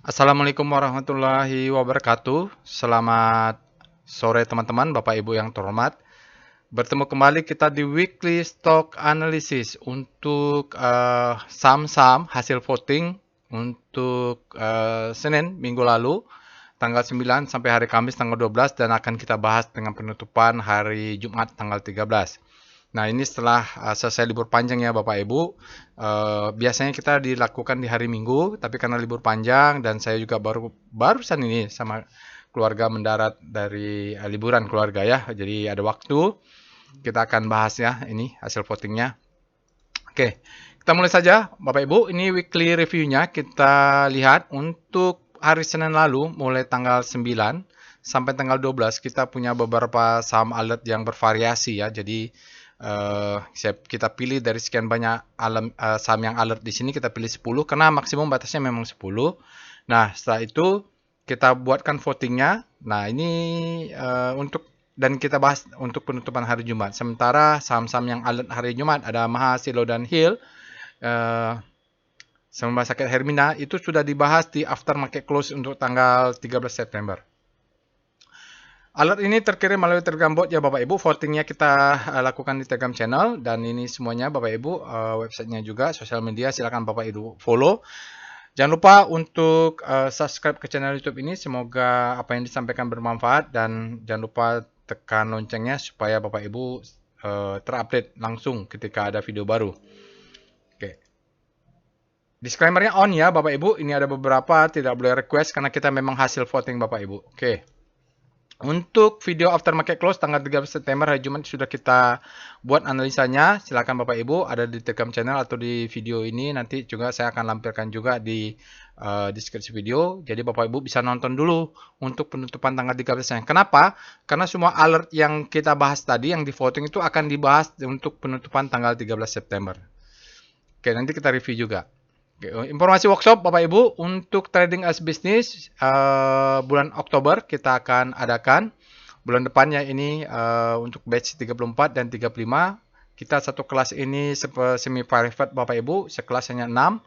Assalamualaikum warahmatullahi wabarakatuh. Selamat sore teman-teman, Bapak Ibu yang terhormat. Bertemu kembali kita di Weekly Stock Analysis untuk saham-saham hasil voting untuk Senin minggu lalu, tanggal 9 sampai hari Kamis tanggal 12 dan akan kita bahas dengan penutupan hari Jumat tanggal 13. Nah, ini setelah selesai libur panjang ya Bapak Ibu. Biasanya kita dilakukan di hari Minggu, tapi karena libur panjang dan saya juga barusan ini sama keluarga mendarat dari liburan keluarga ya. Jadi ada waktu, kita akan bahas ya ini hasil votingnya. Oke, kita mulai saja Bapak Ibu. Ini weekly review-nya kita lihat untuk hari Senin lalu mulai tanggal 9 sampai tanggal 12 kita punya beberapa saham alert yang bervariasi ya. Jadi kita pilih dari sekian banyak saham yang alert di sini, kita pilih 10 karena maksimum batasnya memang 10. Nah, setelah itu kita buatkan votingnya. Nah, ini dan kita bahas untuk penutupan hari Jumat. Sementara saham-saham yang alert hari Jumat ada Maha, Silo, dan Hill. Sama Sakit Hermina itu sudah dibahas di after market close untuk tanggal 13 September. Alert ini terkirim melalui Telegram bot ya Bapak Ibu. Votingnya kita lakukan di Telegram channel dan ini semuanya Bapak Ibu, websitenya juga, sosial media silakan Bapak Ibu follow. Jangan lupa untuk subscribe ke channel YouTube ini. Semoga apa yang disampaikan bermanfaat dan jangan lupa tekan loncengnya supaya Bapak Ibu terupdate langsung ketika ada video baru. Oke. Disclaimer-nya on ya Bapak Ibu. Ini ada beberapa tidak boleh request karena kita memang hasil voting Bapak Ibu. Oke. Untuk video after market close tanggal 13 September hari Jumat sudah kita buat analisanya. Silakan Bapak Ibu ada di Telegram channel atau di video ini. Nanti juga saya akan lampirkan juga di deskripsi video. Jadi Bapak Ibu bisa nonton dulu untuk penutupan tanggal 13-nya. Kenapa? Karena semua alert yang kita bahas tadi yang di voting itu akan dibahas untuk penutupan tanggal 13 September. Oke, nanti kita review juga. Informasi workshop Bapak Ibu untuk trading as business bulan Oktober kita akan adakan. Bulan depannya ini untuk batch 34 dan 35. Kita satu kelas ini semi private Bapak Ibu, sekelas hanya 6.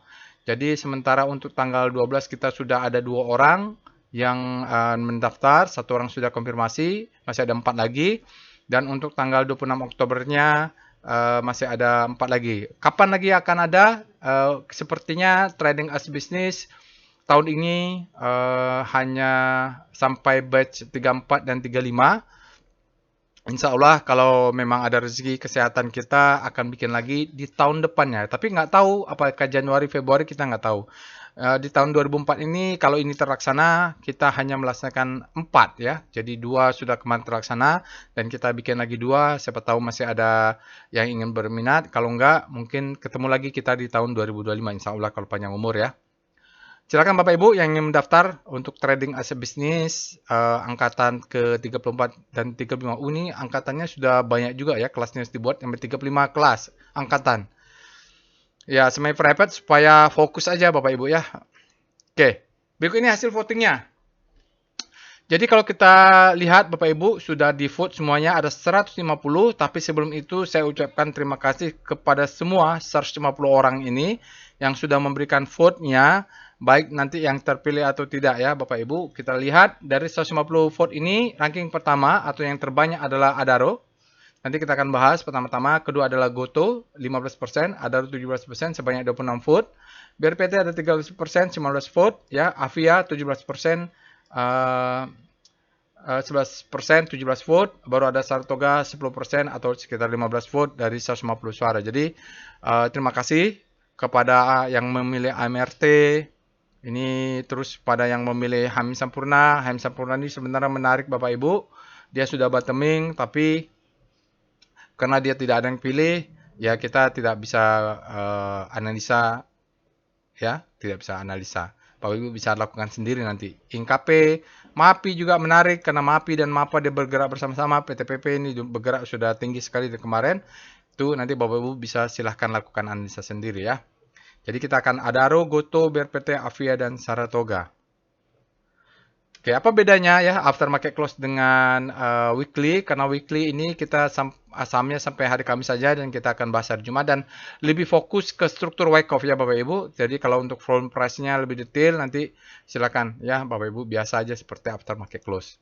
Jadi sementara untuk tanggal 12 kita sudah ada 2 orang yang mendaftar, 1 orang sudah konfirmasi, masih ada 4 lagi. Dan untuk tanggal 26 Oktobernya masih ada 4 lagi. Kapan lagi akan ada? Sepertinya trading as business tahun ini hanya sampai batch 34 dan 35. Insya Allah kalau memang ada rezeki kesehatan kita akan bikin lagi di tahun depannya. Tapi nggak tahu apakah Januari, Februari kita nggak tahu. Di tahun 2004 ini kalau ini terlaksana kita hanya melaksanakan 4 ya. Jadi 2 sudah kemarin terlaksana dan kita bikin lagi 2. Siapa tahu masih ada yang ingin berminat. Kalau nggak mungkin ketemu lagi kita di tahun 2025 insya Allah kalau panjang umur ya. Silakan Bapak Ibu yang ingin mendaftar untuk trading as a business angkatan ke 34 dan 35. Ini angkatannya sudah banyak juga ya kelasnya dibuat sampai 35 kelas angkatan. Ya, semi private supaya fokus aja Bapak Ibu ya. Oke, berikut ini hasil votingnya. Jadi kalau kita lihat Bapak Ibu sudah di vote semuanya ada 150, tapi sebelum itu saya ucapkan terima kasih kepada semua 150 orang ini yang sudah memberikan vote-nya, baik nanti yang terpilih atau tidak ya Bapak Ibu. Kita lihat dari 150 vote ini ranking pertama atau yang terbanyak adalah Adaro. Nanti kita akan bahas pertama-tama, kedua adalah Goto 15%, Adaro 17% sebanyak 26 vote. BRPT ada 13% 19 vote ya, Avia 17% 11% 17 vote, baru ada Saratoga 10% atau sekitar 15 vote dari 150 suara. Jadi terima kasih kepada yang memilih AMRT, ini terus pada yang memilih Hamim Sampurna. Hamim Sampurna ini sebenarnya menarik Bapak Ibu, dia sudah bottoming tapi karena dia tidak ada yang pilih, ya kita tidak bisa analisa ya, tidak bisa analisa. Bapak Ibu bisa lakukan sendiri nanti. Inkape, MAPI juga menarik karena MAPI dan MAPA dia bergerak bersama-sama. PTPP ini bergerak sudah tinggi sekali dari kemarin. Itu nanti Bapak Ibu bisa silahkan lakukan analisa sendiri ya. Jadi kita akan Adaro, Goto, BRPT, Avia, dan Saratoga. Oke, apa bedanya ya after market close dengan weekly? Karena weekly ini kita sahamnya sampai hari Kamis saja dan kita akan bahas hari Jumat dan lebih fokus ke struktur wake off ya Bapak Ibu. Jadi kalau untuk volume price-nya lebih detail nanti silakan ya Bapak Ibu biasa aja seperti after market close.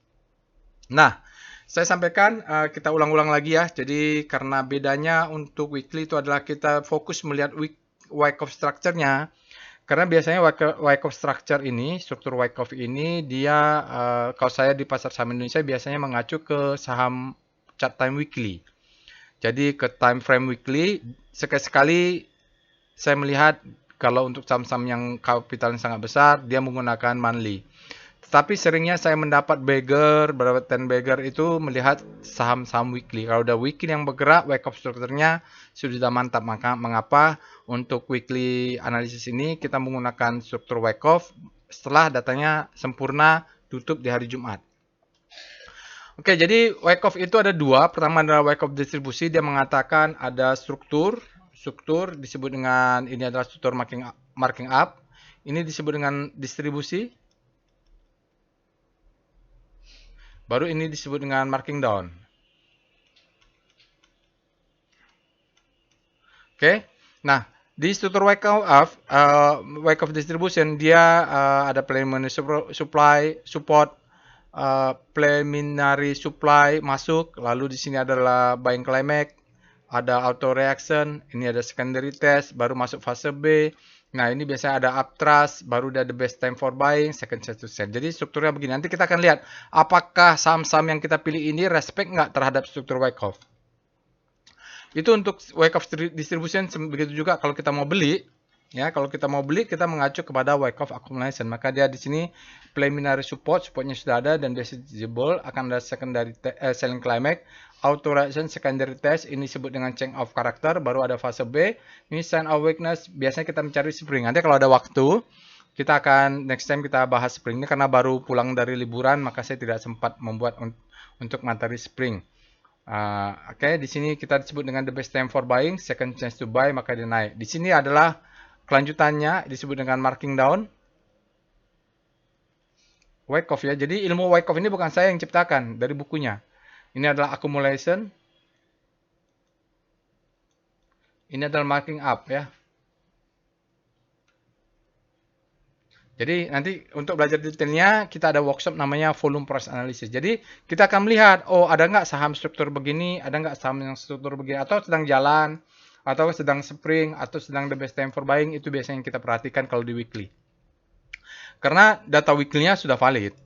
Nah, saya sampaikan kita ulang-ulang lagi ya. Jadi karena bedanya untuk weekly itu adalah kita fokus melihat wake off structure-nya. Karena biasanya Wyckoff structure ini, struktur Wyckoff ini dia kalau saya di pasar saham Indonesia biasanya mengacu ke saham chart time weekly. Jadi ke time frame weekly, sekali-sekali saya melihat kalau untuk saham-saham yang kapitalnya sangat besar, dia menggunakan monthly. Tetapi seringnya saya mendapat beggar, beberapa 10 beggar itu melihat saham-saham weekly. Kalau udah weekly yang bergerak, wake up strukturnya sudah mantap. Maka mengapa untuk weekly analisis ini kita menggunakan struktur wake off setelah datanya sempurna tutup di hari Jumat. Oke, jadi wake off itu ada dua. Pertama adalah wake off distribusi. Dia mengatakan ada struktur disebut dengan ini adalah struktur marking up. Ini disebut dengan distribusi. Baru ini disebut dengan marking down. Oke. Nah, di struktur wake off distribution dia ada preliminary support, preliminary supply masuk, lalu di sini adalah buying climax, ada auto reaction, ini ada secondary test, baru masuk fase B. Nah, ini biasanya ada uptrust, baru ada the best time for buying, second chance to sell. Jadi strukturnya begini. Nanti kita akan lihat apakah saham-saham yang kita pilih ini respect nggak terhadap struktur wake off. Itu untuk wake off distribution. Begitu juga kalau kita mau beli, ya kalau kita mau beli kita mengacu kepada wake off accumulation. Maka dia di sini preliminary supportnya sudah ada dan visible, akan ada secondary selling climax. Auto reaction secondary test ini disebut dengan change of character, baru ada fase B. Ini sign of weakness, biasanya kita mencari spring. Nanti kalau ada waktu, kita akan next time kita bahas spring ini karena baru pulang dari liburan, maka saya tidak sempat membuat untuk materi spring. Oke, di sini kita disebut dengan the best time for buying, second chance to buy, maka dia naik. Di sini adalah kelanjutannya disebut dengan marking down. Wake off ya. Jadi ilmu wake off ini bukan saya yang ciptakan, dari bukunya. Ini adalah accumulation. Ini adalah marking up ya. Jadi nanti untuk belajar detailnya kita ada workshop namanya volume price analysis. Jadi kita akan melihat, oh ada nggak saham struktur begini, ada nggak saham yang struktur begini, atau sedang jalan, atau sedang spring, atau sedang the best time for buying, itu biasanya yang kita perhatikan kalau di weekly. Karena data weekly-nya sudah valid.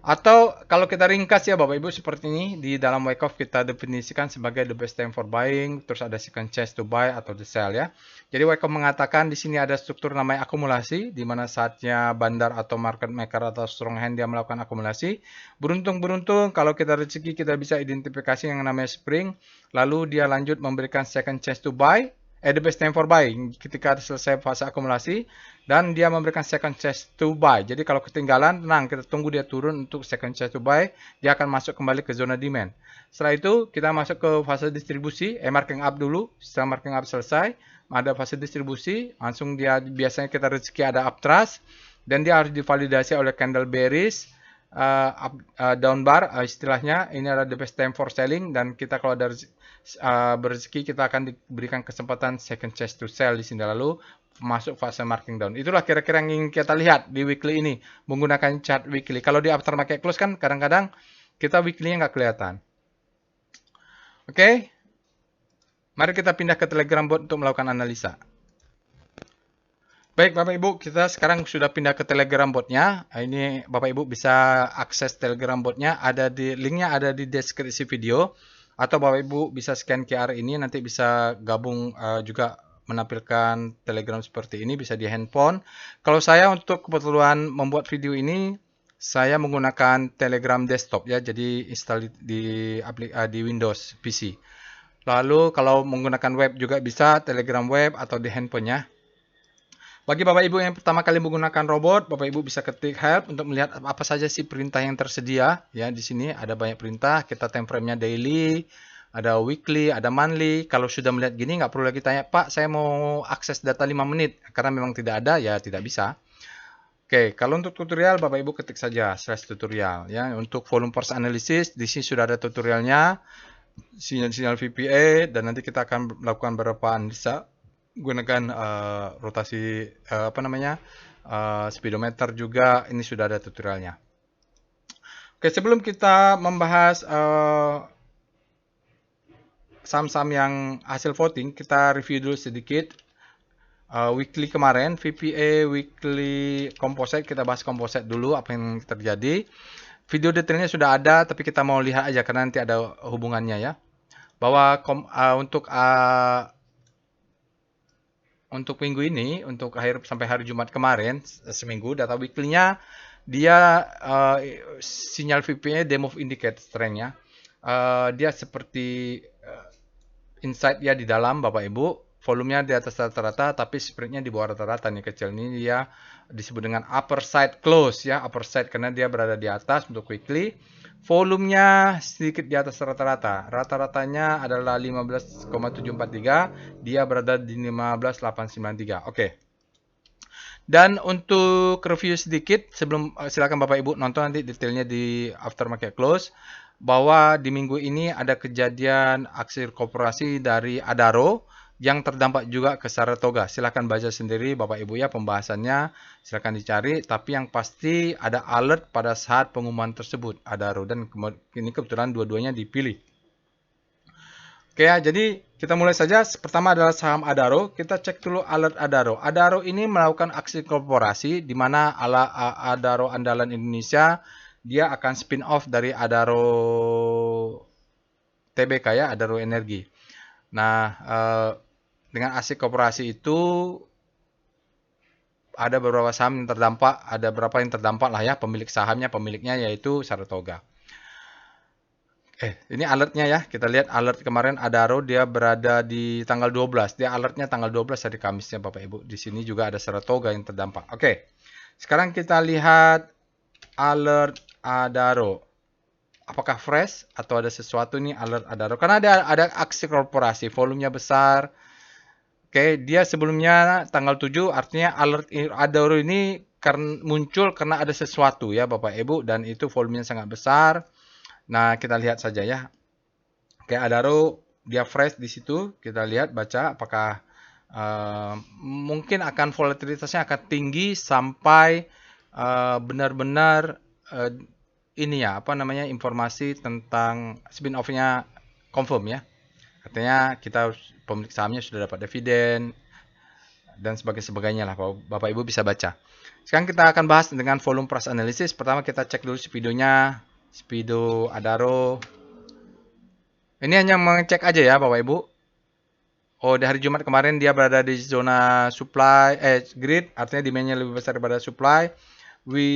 Atau kalau kita ringkas ya Bapak Ibu seperti ini, di dalam wake off kita definisikan sebagai the best time for buying, terus ada second chance to buy atau the sell ya. Jadi wake off mengatakan di sini ada struktur namanya akumulasi, di mana saatnya bandar atau market maker atau strong hand dia melakukan akumulasi. Beruntung-beruntung kalau kita rezeki kita bisa identifikasi yang namanya spring, lalu dia lanjut memberikan second chance to buy, the best time for buying ketika selesai fase akumulasi, dan dia memberikan second chance to buy. Jadi kalau ketinggalan, tenang, kita tunggu dia turun untuk second chance to buy, dia akan masuk kembali ke zona demand. Setelah itu kita masuk ke fase distribusi, marking up dulu. Setelah marking up selesai, ada fase distribusi, langsung dia biasanya kita rezeki ada uptrust, dan dia harus divalidasi oleh candle bearish, down bar, istilahnya ini adalah the best time for selling, dan kita kalau ada berezeki kita akan diberikan kesempatan second chance to sell di sini, lalu masuk fase marking down. Itulah kira-kira yang ingin kita lihat di weekly ini menggunakan chart weekly. Kalau di after market close kan kadang-kadang kita weekly-nya nggak kelihatan. Oke, mari kita pindah ke Telegram bot untuk melakukan analisa. Baik Bapak Ibu, kita sekarang sudah pindah ke Telegram botnya. Ini Bapak Ibu bisa akses Telegram botnya, linknya ada di deskripsi video, atau Bapak Ibu bisa scan QR ini, nanti bisa gabung juga menampilkan Telegram seperti ini, bisa di handphone. Kalau saya untuk keperluan membuat video ini, saya menggunakan Telegram desktop ya, jadi install di Windows PC. Lalu kalau menggunakan web juga bisa, Telegram web atau di handphonenya. Bagi Bapak Ibu yang pertama kali menggunakan robot, Bapak Ibu bisa ketik help untuk melihat apa saja sih perintah yang tersedia. Ya, di sini ada banyak perintah, kita time frame-nya daily, ada weekly, ada monthly. Kalau sudah melihat gini, nggak perlu lagi tanya, Pak, saya mau akses data 5 menit. Karena memang tidak ada, ya tidak bisa. Oke, kalau untuk tutorial Bapak Ibu ketik saja /tutorial ya. Untuk volume force analysis di sini sudah ada tutorialnya, sinyal-sinyal VPA, dan nanti kita akan melakukan beberapa analisa gunakan rotasi speedometer juga. Ini sudah ada tutorialnya. Oke, sebelum kita membahas saham-saham yang hasil voting, kita review dulu sedikit. Weekly kemarin, VPA weekly composite, kita bahas composite dulu apa yang terjadi. Video detailnya sudah ada, tapi kita mau lihat aja karena nanti ada hubungannya ya. Bahwa untuk minggu ini, untuk sampai hari Jumat kemarin, seminggu, data weekly-nya dia sinyal VPA demo indicate strength ya. Dia seperti inside ya di dalam Bapak Ibu. Volumenya di atas rata-rata, tapi spreadnya di bawah rata-rata nih kecil. Ini dia disebut dengan upper side close ya, upper side karena dia berada di atas untuk weekly. Volumenya sedikit di atas rata-rata. Rata-ratanya adalah 15,743, dia berada di 15,893. Oke. Dan untuk review sedikit sebelum silakan Bapak Ibu nonton nanti detailnya di aftermarket close, bahwa di minggu ini ada kejadian aksi korporasi dari Adaro yang terdampak juga ke Saratoga. Silakan baca sendiri Bapak Ibu ya pembahasannya, silakan dicari. Tapi yang pasti ada alert pada saat pengumuman tersebut Adaro, dan ini kebetulan dua-duanya dipilih. Oke ya, jadi kita mulai saja. Pertama adalah saham Adaro. Kita cek dulu alert Adaro. Adaro ini melakukan aksi korporasi di mana Adaro andalan Indonesia dia akan spin off dari Adaro TBK ya, Adaro Energi. Nah, dengan aksi korporasi itu ada beberapa saham yang terdampak, ada beberapa yang terdampak lah ya, pemiliknya yaitu Saratoga. Ini alertnya ya, kita lihat alert kemarin Adaro dia berada di tanggal 12, dia alertnya tanggal 12 hari Kamisnya Bapak Ibu. Di sini juga ada Saratoga yang terdampak. Oke, sekarang kita lihat alert Adaro. Apakah fresh atau ada sesuatu nih alert Adaro? Karena ada aksi korporasi, volumenya besar. Oke, dia sebelumnya tanggal 7, artinya alert Adaro ini muncul karena ada sesuatu ya Bapak Ibu, dan itu volumenya sangat besar. Nah, kita lihat saja ya. Oke, Adaro dia fresh di situ. Kita lihat baca apakah mungkin akan volatilitasnya akan tinggi sampai benar-benar ini ya, informasi tentang spin off-nya confirm ya. Artinya kita pemilik sahamnya sudah dapat dividen dan sebagainya lah. Bapak Ibu bisa baca. Sekarang kita akan bahas dengan volume price analysis. Pertama kita cek dulu speedonya, speedo Adaro. Ini hanya mengecek aja ya Bapak Ibu. Oh, di hari Jumat kemarin dia berada di zona supply grid, artinya demand-nya lebih besar daripada supply.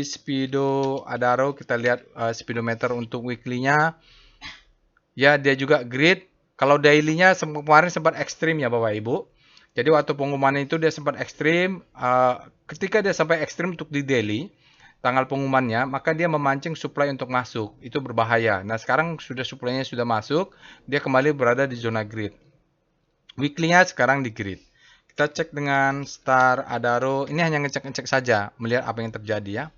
Speedo Adaro, kita lihat speedometer untuk weekly-nya. Ya, dia juga grid. Kalau daily-nya kemarin sempat ekstrim ya Bapak Ibu. Jadi waktu pengumuman itu dia sempat ekstrim. Ketika dia sampai ekstrim untuk di daily, tanggal pengumumannya, maka dia memancing supply untuk masuk. Itu berbahaya. Nah, sekarang supply-nya sudah masuk, dia kembali berada di zona grid. Weekly-nya sekarang di grid. Kita cek dengan Star Adaro. Ini hanya ngecek-ngecek saja, melihat apa yang terjadi ya.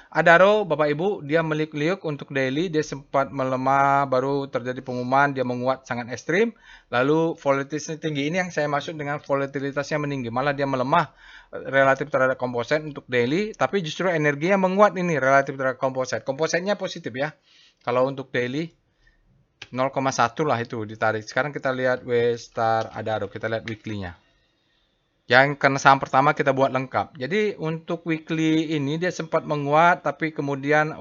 Adaro, Bapak Ibu, dia meliuk-liuk untuk daily, dia sempat melemah, baru terjadi pengumuman, dia menguat sangat ekstrim, lalu volatilitasnya tinggi. Ini yang saya maksud dengan volatilitasnya meninggi, malah dia melemah relatif terhadap komposit untuk daily, tapi justru energinya menguat ini relatif terhadap komposit. Kompositnya positif ya, kalau untuk daily 0,1 lah itu ditarik. Sekarang kita lihat W-Star Adaro, kita lihat weekly-nya. Yang karena saham pertama kita buat lengkap. Jadi untuk weekly ini dia sempat menguat, tapi kemudian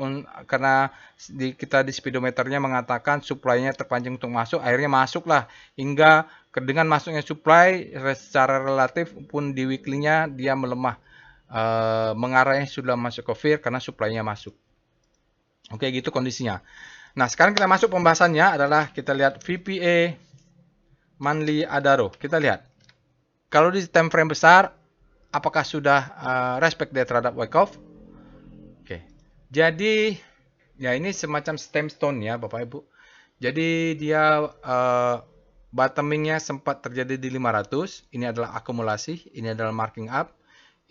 karena kita di speedometernya mengatakan supply-nya terpancing untuk masuk, akhirnya masuklah. Hingga dengan masuknya supply secara relatif pun di weekly-nya dia melemah. Mengarahnya sudah masuk ke fear karena supply-nya masuk. Oke, gitu kondisinya. Nah, sekarang kita masuk pembahasannya adalah kita lihat VPA monthly Adaro. Kita lihat. Kalau di time frame besar, apakah sudah respect dia terhadap Wyckoff? Oke. Jadi, ya ini semacam stemstone ya Bapak Ibu. Jadi dia bottomingnya sempat terjadi di 500. Ini adalah akumulasi. Ini adalah marking up.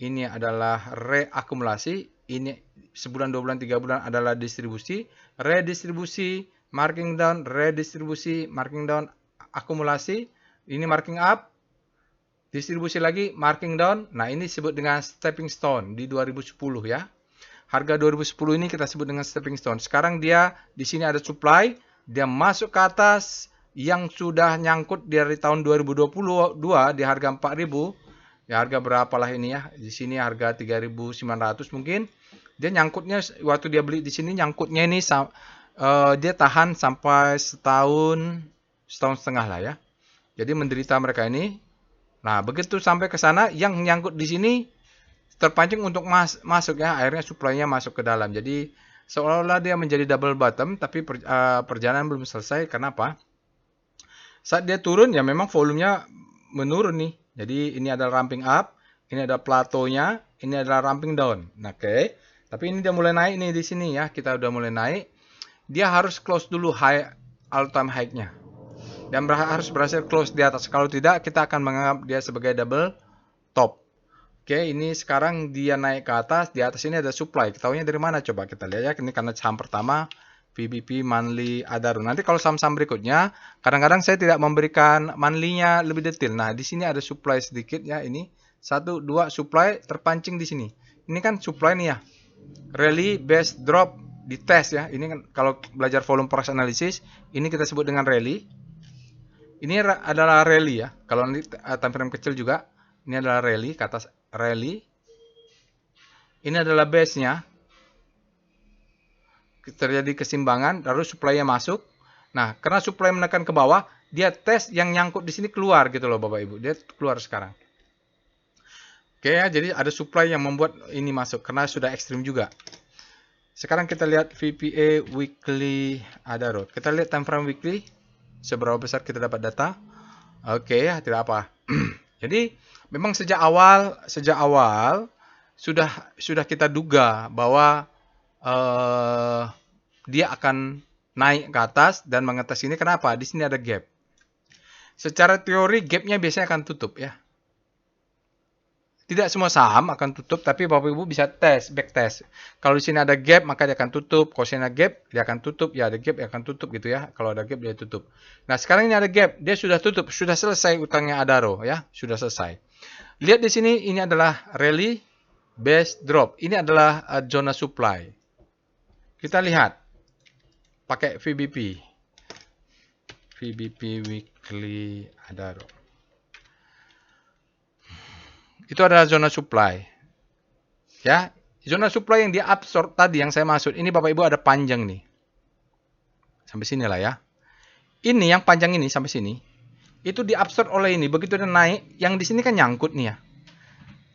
Ini adalah reakumulasi. ini sebulan, 2 bulan, 3 bulan adalah distribusi, redistribusi, marking down, redistribusi, marking down, akumulasi, ini marking up, distribusi lagi, marking down. Nah, ini disebut dengan stepping stone di 2010 ya. Harga 2010 ini kita sebut dengan stepping stone. Sekarang dia di sini ada supply, dia masuk ke atas yang sudah nyangkut dari tahun 2022 di harga 4.000. Ya, harga berapalah ini ya? Di sini harga 3.900 mungkin. Dia nyangkutnya waktu dia beli di sini nyangkutnya ini dia tahan sampai setahun setengah lah ya. Jadi menderita mereka ini. Nah, begitu sampai ke sana yang nyangkut di sini terpancing untuk masuk ya, akhirnya supply-nya masuk ke dalam. Jadi seolah-olah dia menjadi double bottom, tapi perjalanan belum selesai. Kenapa? Saat dia turun ya memang volumenya menurun nih. Jadi ini adalah ramping up, ini ada platonya, ini adalah ramping down. Oke. Tapi ini dia mulai naik nih di sini ya. Kita udah mulai naik. Dia harus close dulu high all time high-nya. Dan harus berhasil close di atas. Kalau tidak, kita akan menganggap dia sebagai double top. Oke, ini sekarang dia naik ke atas. Di atas ini ada supply. Ketahuinya dari mana? Coba kita lihat ya. Ini karena saham pertama. VBP, Manly, Adaro. Nanti kalau saham-saham berikutnya, kadang-kadang saya tidak memberikan monthly-nya lebih detail. Nah, di sini ada supply sedikit ya, ini 1, 2 supply terpancing di sini. Ini kan supply nih ya. Rally, base, drop, di test ya. Ini kan kalau belajar volume price analysis, ini kita sebut dengan rally. Ini adalah rally ya. Kalau nanti time frame kecil juga, ini adalah rally, ke atas rally. Ini adalah base-nya. Terjadi keseimbangan, lalu supply-nya masuk. Nah, karena supply menekan ke bawah, dia tes yang nyangkut di sini keluar gitu loh Bapak Ibu. Dia keluar sekarang. Oke ya, jadi ada supply yang membuat ini masuk karena sudah ekstrim juga. Sekarang kita lihat VPA weekly Adaro. Kita lihat time frame weekly. Seberapa besar kita dapat data. Oke ya, tidak apa. Jadi, memang sejak awal sudah kita duga bahwa dia akan naik ke atas dan mengatas ini. Kenapa? Di sini ada gap. Secara teori gapnya biasanya akan tutup ya. Tidak semua saham akan tutup, tapi Bapak Ibu bisa tes, back test. Kalau di sini ada gap, maka dia akan tutup. Kalau sini ada gap, dia akan tutup. Ya, ada gap, dia akan tutup gitu ya. Kalau ada gap, dia tutup. Nah, sekarang ini ada gap, dia sudah tutup, sudah selesai utangnya Adaro ya, sudah selesai. Lihat di sini, ini adalah rally, base, drop. Ini adalah zona supply. Kita lihat pakai VBP. VBP weekly Adaro. Itu adalah zona supply. Ya, zona supply yang diabsorb tadi yang saya maksud. Ini Bapak Ibu ada panjang nih. Sampai sini lah ya. Ini yang panjang ini sampai sini. Itu diabsorb oleh ini. Begitu dia naik, yang di sini kan nyangkut nih ya.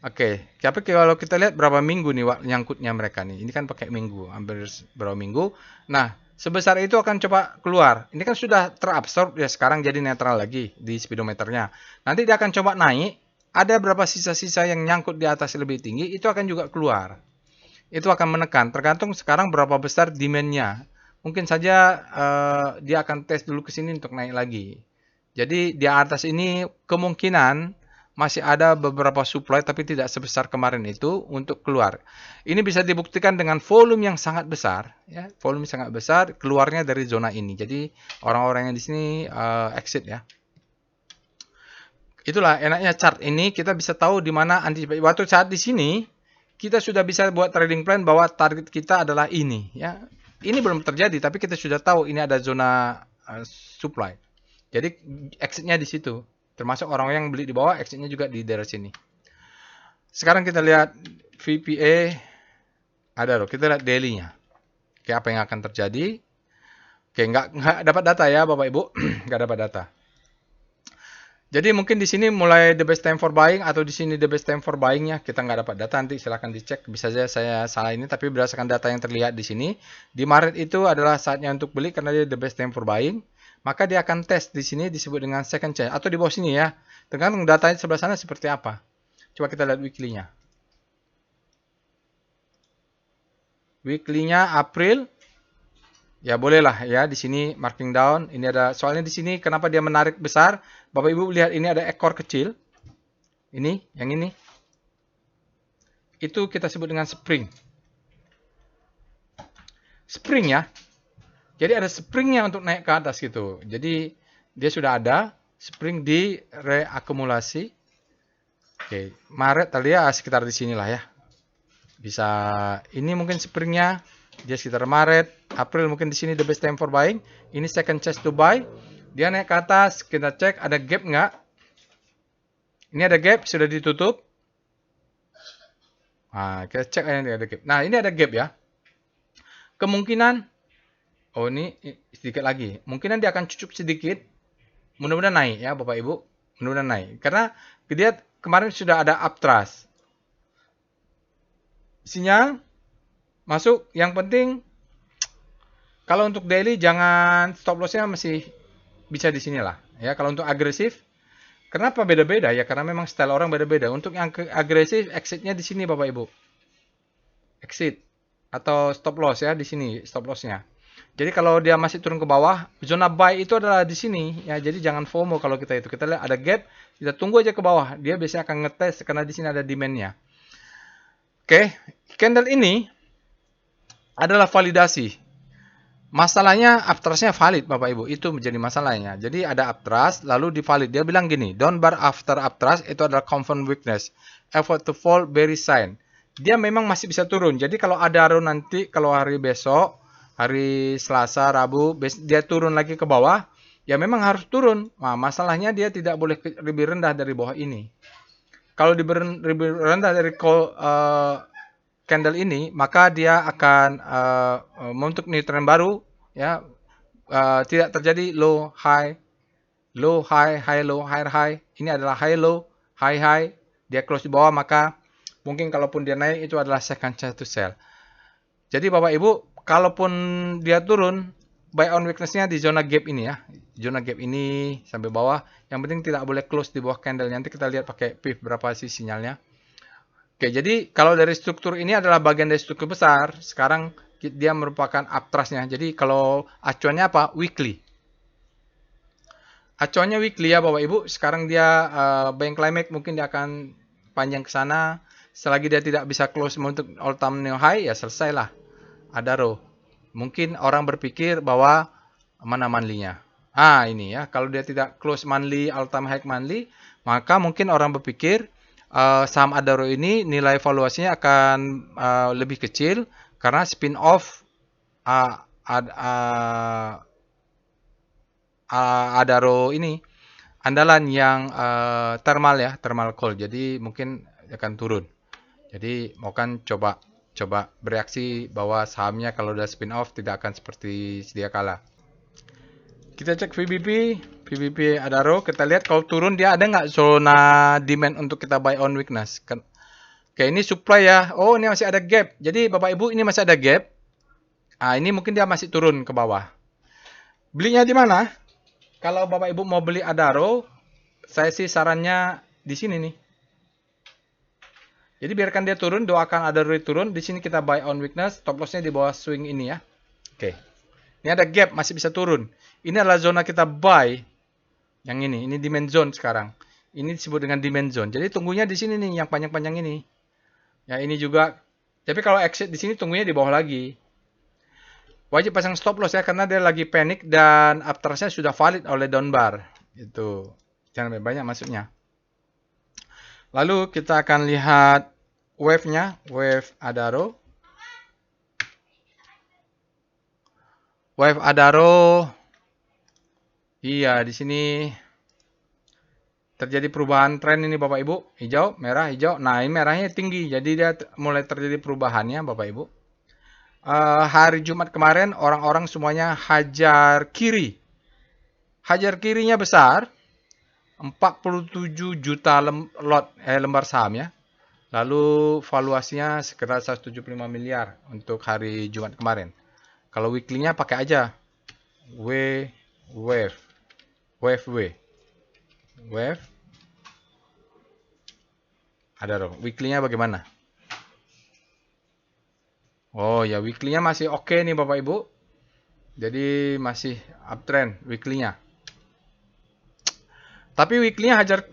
Oke, tapi kalau kita lihat berapa minggu nih nyangkutnya mereka nih. Ini kan pakai minggu, hampir berapa minggu. Nah, sebesar itu akan coba keluar. Ini kan sudah terabsorb ya, sekarang jadi netral lagi di speedometernya. Nanti dia akan coba naik. Ada berapa sisa-sisa yang nyangkut di atas lebih tinggi, itu akan juga keluar. Itu akan menekan, tergantung sekarang berapa besar demand-nya. Mungkin saja dia akan tes dulu ke sini untuk naik lagi. Jadi di atas ini kemungkinan masih ada beberapa supply tapi tidak sebesar kemarin itu untuk keluar. Ini bisa dibuktikan dengan volume yang sangat besar, ya, volume sangat besar keluarnya dari zona ini. Jadi orang-orang yang di sini exit ya. Itulah enaknya chart ini, kita bisa tahu di mana antisipasi. Waktu saat di sini kita sudah bisa buat trading plan bahwa target kita adalah ini ya. Ini belum terjadi tapi kita sudah tahu ini ada zona supply. Jadi exitnya di situ. Termasuk orang yang beli di bawah, exitnya juga di daerah sini. Sekarang kita lihat VPA ada loh. Kita lihat daily-nya. Oke, apa yang akan terjadi? Oke, nggak dapat data ya Bapak Ibu. Nggak dapat data. Jadi mungkin di sini mulai the best time for buying atau di sini the best time for buying-nya kita nggak dapat data, nanti silahkan dicek. Bisa saja saya salah ini, tapi berdasarkan data yang terlihat di sini, di Maret itu adalah saatnya untuk beli karena dia the best time for buying. Maka dia akan tes di sini disebut dengan second chance atau di bawah sini ya. Tergantung datanya sebelah sana seperti apa. Coba kita lihat weekly-nya. Weekly-nya April. Ya bolehlah ya di sini marking down. Ini ada soalnya di sini kenapa dia menarik besar? Bapak Ibu lihat ini ada ekor kecil. Ini, yang ini. Itu kita sebut dengan spring. spring ya. Jadi ada springnya untuk naik ke atas gitu. Jadi dia sudah ada spring di reakumulasi. Oke, Maret tadi ya sekitar di sinilah ya. Bisa ini mungkin springnya dia sekitar Maret, April mungkin di sini the best time for buying. Ini second chance to buy. Dia naik ke atas, kita cek ada gap nggak? Ini ada gap, sudah ditutup. Nah, kita cek ini ada gap. Nah, ini ada gap ya. Kemungkinan, oh ini sedikit lagi. Mungkinan dia akan cucuk sedikit. Mudah-mudahan naik ya Bapak Ibu. Mudah-mudahan naik. Karena dia kemarin sudah ada uptrust. Sinyal masuk. Yang penting kalau untuk daily jangan stop lossnya masih bisa di sini lah. Ya, kalau untuk agresif, kenapa beda-beda ya? Karena memang style orang beda-beda. Untuk yang agresif, exitnya di sini Bapak Ibu. Exit atau stop loss ya di sini stop lossnya. Jadi kalau dia masih turun ke bawah, zona buy itu adalah di sini ya. Jadi jangan FOMO kalau kita itu. Kita lihat ada gap, kita tunggu aja ke bawah. Dia biasanya akan ngetes karena di sini ada demand-nya. Oke, candle ini adalah validasi. Masalahnya uptrust-nya valid Bapak Ibu. Itu menjadi masalahnya. Jadi ada uptrust lalu divalid. Dia bilang gini, down bar after uptrust itu adalah confirm weakness. Effort to fall bearish sign. Dia memang masih bisa turun. Jadi kalau ada arrow nanti kalau hari besok, hari Selasa, Rabu, dia turun lagi ke bawah, ya memang harus turun. Nah, masalahnya dia tidak boleh lebih rendah dari bawah ini. Kalau lebih rendah dari candle ini, maka dia akan membentuk new trend baru, ya. Tidak terjadi low high, high low, high. Ini adalah high low, high. Dia close di bawah, maka mungkin kalaupun dia naik itu adalah second chance to sell. Jadi Bapak Ibu, kalaupun dia turun, buy on weakness-nya di zona gap ini ya. Zona gap ini sampai bawah. Yang penting tidak boleh close di bawah candle. Nanti kita lihat pakai PIF berapa sih sinyalnya. Oke, jadi kalau dari struktur ini adalah bagian dari struktur besar. Sekarang dia merupakan uptrust-nya. Jadi kalau acuannya apa? Weekly. Acuannya weekly ya Bapak Ibu. Sekarang dia buying climax mungkin dia akan panjang ke sana. Selagi dia tidak bisa close untuk all time new high, ya selesailah. Ada row. Mungkin orang berpikir bahwa mana monthly-nya. Ini ya. Kalau dia tidak close monthly, all time high monthly, maka mungkin orang berpikir saham Adaro ini nilai valuasinya akan lebih kecil karena spin off Adaro ini andalan yang thermal ya, thermal coal. Jadi mungkin akan turun. Jadi mau kan coba bereaksi bahwa sahamnya kalau udah spin off tidak akan seperti sedia kala. Kita cek VBP Adaro, kita lihat kalau turun dia ada nggak zona demand untuk kita buy on weakness. Oke, ini supply ya. Oh, ini masih ada gap. Jadi Bapak Ibu ini masih ada gap. Ini mungkin dia masih turun ke bawah. Belinya di mana? Kalau Bapak Ibu mau beli Adaro, saya sih sarannya di sini nih. Jadi biarkan dia turun, doakan Adaro turun. Di sini kita buy on weakness, stop loss-nya di bawah swing ini ya. Oke. Ini ada gap, masih bisa turun. Ini adalah zona kita buy. Yang ini demand zone sekarang. Ini disebut dengan demand zone. Jadi tunggunya di sini nih, yang panjang-panjang ini. Ya ini juga. Tapi kalau exit di sini tunggunya di bawah lagi. Wajib pasang stop loss ya, karena dia lagi panik dan uptrust-nya sudah valid oleh down bar. Itu. Jangan banyak masuknya. Lalu kita akan lihat wave-nya, wave Adaro. Wave Adaro. Iya, di sini terjadi perubahan tren ini Bapak Ibu. Hijau, merah, hijau. Nah, ini merahnya tinggi. Jadi dia mulai terjadi perubahannya Bapak Ibu. Hari Jumat kemarin orang-orang semuanya hajar kiri. Hajar kirinya besar. 47 juta lembar saham ya. Lalu valuasinya sekitar 175 miliar untuk hari Jumat kemarin. Kalau weekly-nya pakai aja wave. Ada dong. Weekly-nya bagaimana? Oh ya, weekly-nya masih oke nih Bapak Ibu. Jadi masih uptrend weekly-nya. Tapi weekly-nya hajar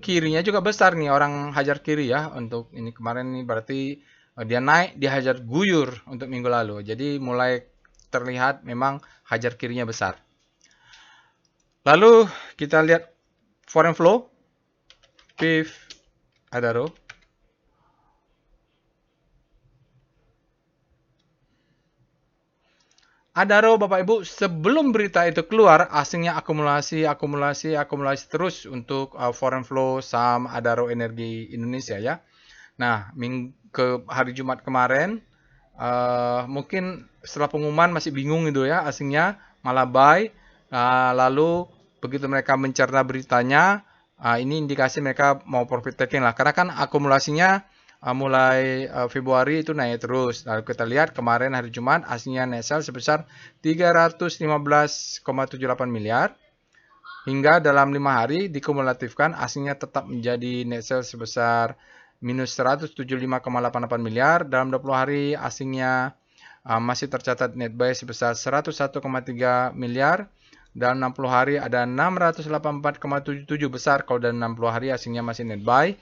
kirinya juga besar nih, orang hajar kiri ya. Untuk ini kemarin nih berarti dia naik, dia hajar guyur untuk minggu lalu. Jadi mulai terlihat memang hajar kirinya besar. Lalu kita lihat foreign flow, PIF Adaro. Adaro Bapak Ibu, sebelum berita itu keluar, asingnya akumulasi terus untuk foreign flow saham Adaro Energi Indonesia ya. Nah, ke hari Jumat kemarin, mungkin setelah pengumuman masih bingung gitu ya, asingnya malah buy. Lalu begitu mereka mencerna beritanya, ini indikasi mereka mau profit taking lah. Karena kan akumulasinya mulai Februari itu naik terus. Lalu kita lihat kemarin hari Jumat asingnya net sell sebesar 315,78 miliar. Hingga dalam 5 hari dikumulatifkan asingnya tetap menjadi net sell sebesar minus 175,88 miliar. Dalam 20 hari asingnya masih tercatat net buy sebesar 101,3 miliar. Dalam 60 hari ada 684,77 besar. Kalau dalam 60 hari asingnya masih net buy.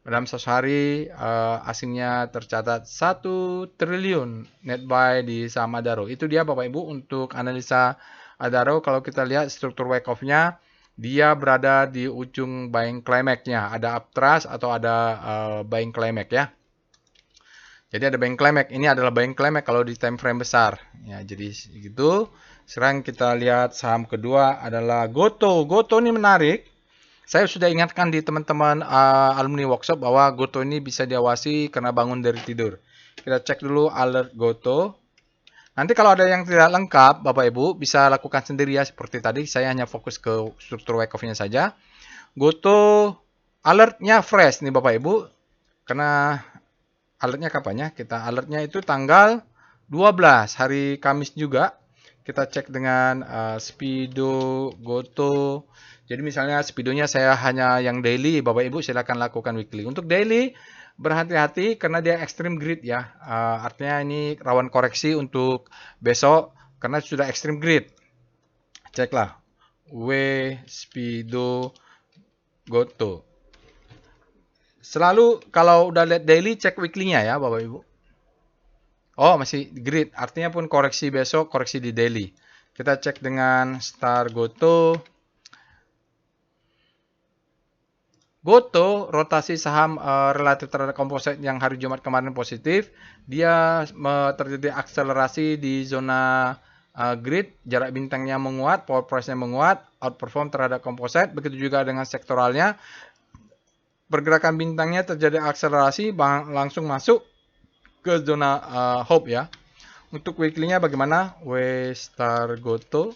Dalam 1 hari asingnya tercatat 1 triliun net buy di saham Adaro. Itu dia Bapak Ibu untuk analisa Adaro. Kalau kita lihat struktur wake off-nya, dia berada di ujung buying climax-nya. Ada uptrust atau ada buying climax ya. Jadi ada buying climax. Ini adalah buying climax kalau di time frame besar. Ya, jadi gitu. Sekarang kita lihat saham kedua adalah Goto. Goto ini menarik. Saya sudah ingatkan di teman-teman alumni workshop bahwa Goto ini bisa diawasi karena bangun dari tidur. Kita cek dulu alert Goto. Nanti kalau ada yang tidak lengkap, Bapak Ibu bisa lakukan sendiri ya. Seperti tadi, saya hanya fokus ke struktur wake off-nya saja. Goto alertnya fresh nih Bapak Ibu. Karena alertnya kapannya? Kita alertnya itu tanggal 12, hari Kamis juga. Kita cek dengan Speedo Goto. Jadi misalnya speedonya saya hanya yang daily, Bapak Ibu silakan lakukan weekly. Untuk daily berhati-hati karena dia extreme grid ya. Artinya ini rawan koreksi untuk besok karena sudah extreme grid. Ceklah W Speedo Goto. Selalu kalau udah lihat daily cek weekly-nya ya Bapak Ibu. Oh, masih grid. Artinya pun koreksi besok, koreksi di daily. Kita cek dengan Star Goto. Goto, rotasi saham relatif terhadap komposit yang hari Jumat kemarin positif. Dia terjadi akselerasi di zona grid, jarak bintangnya menguat, power price-nya menguat, outperform terhadap komposit. Begitu juga dengan sektoralnya. Pergerakan bintangnya terjadi akselerasi, langsung masuk ke zona hope ya. Untuk weekly-nya bagaimana? W-Star Goto.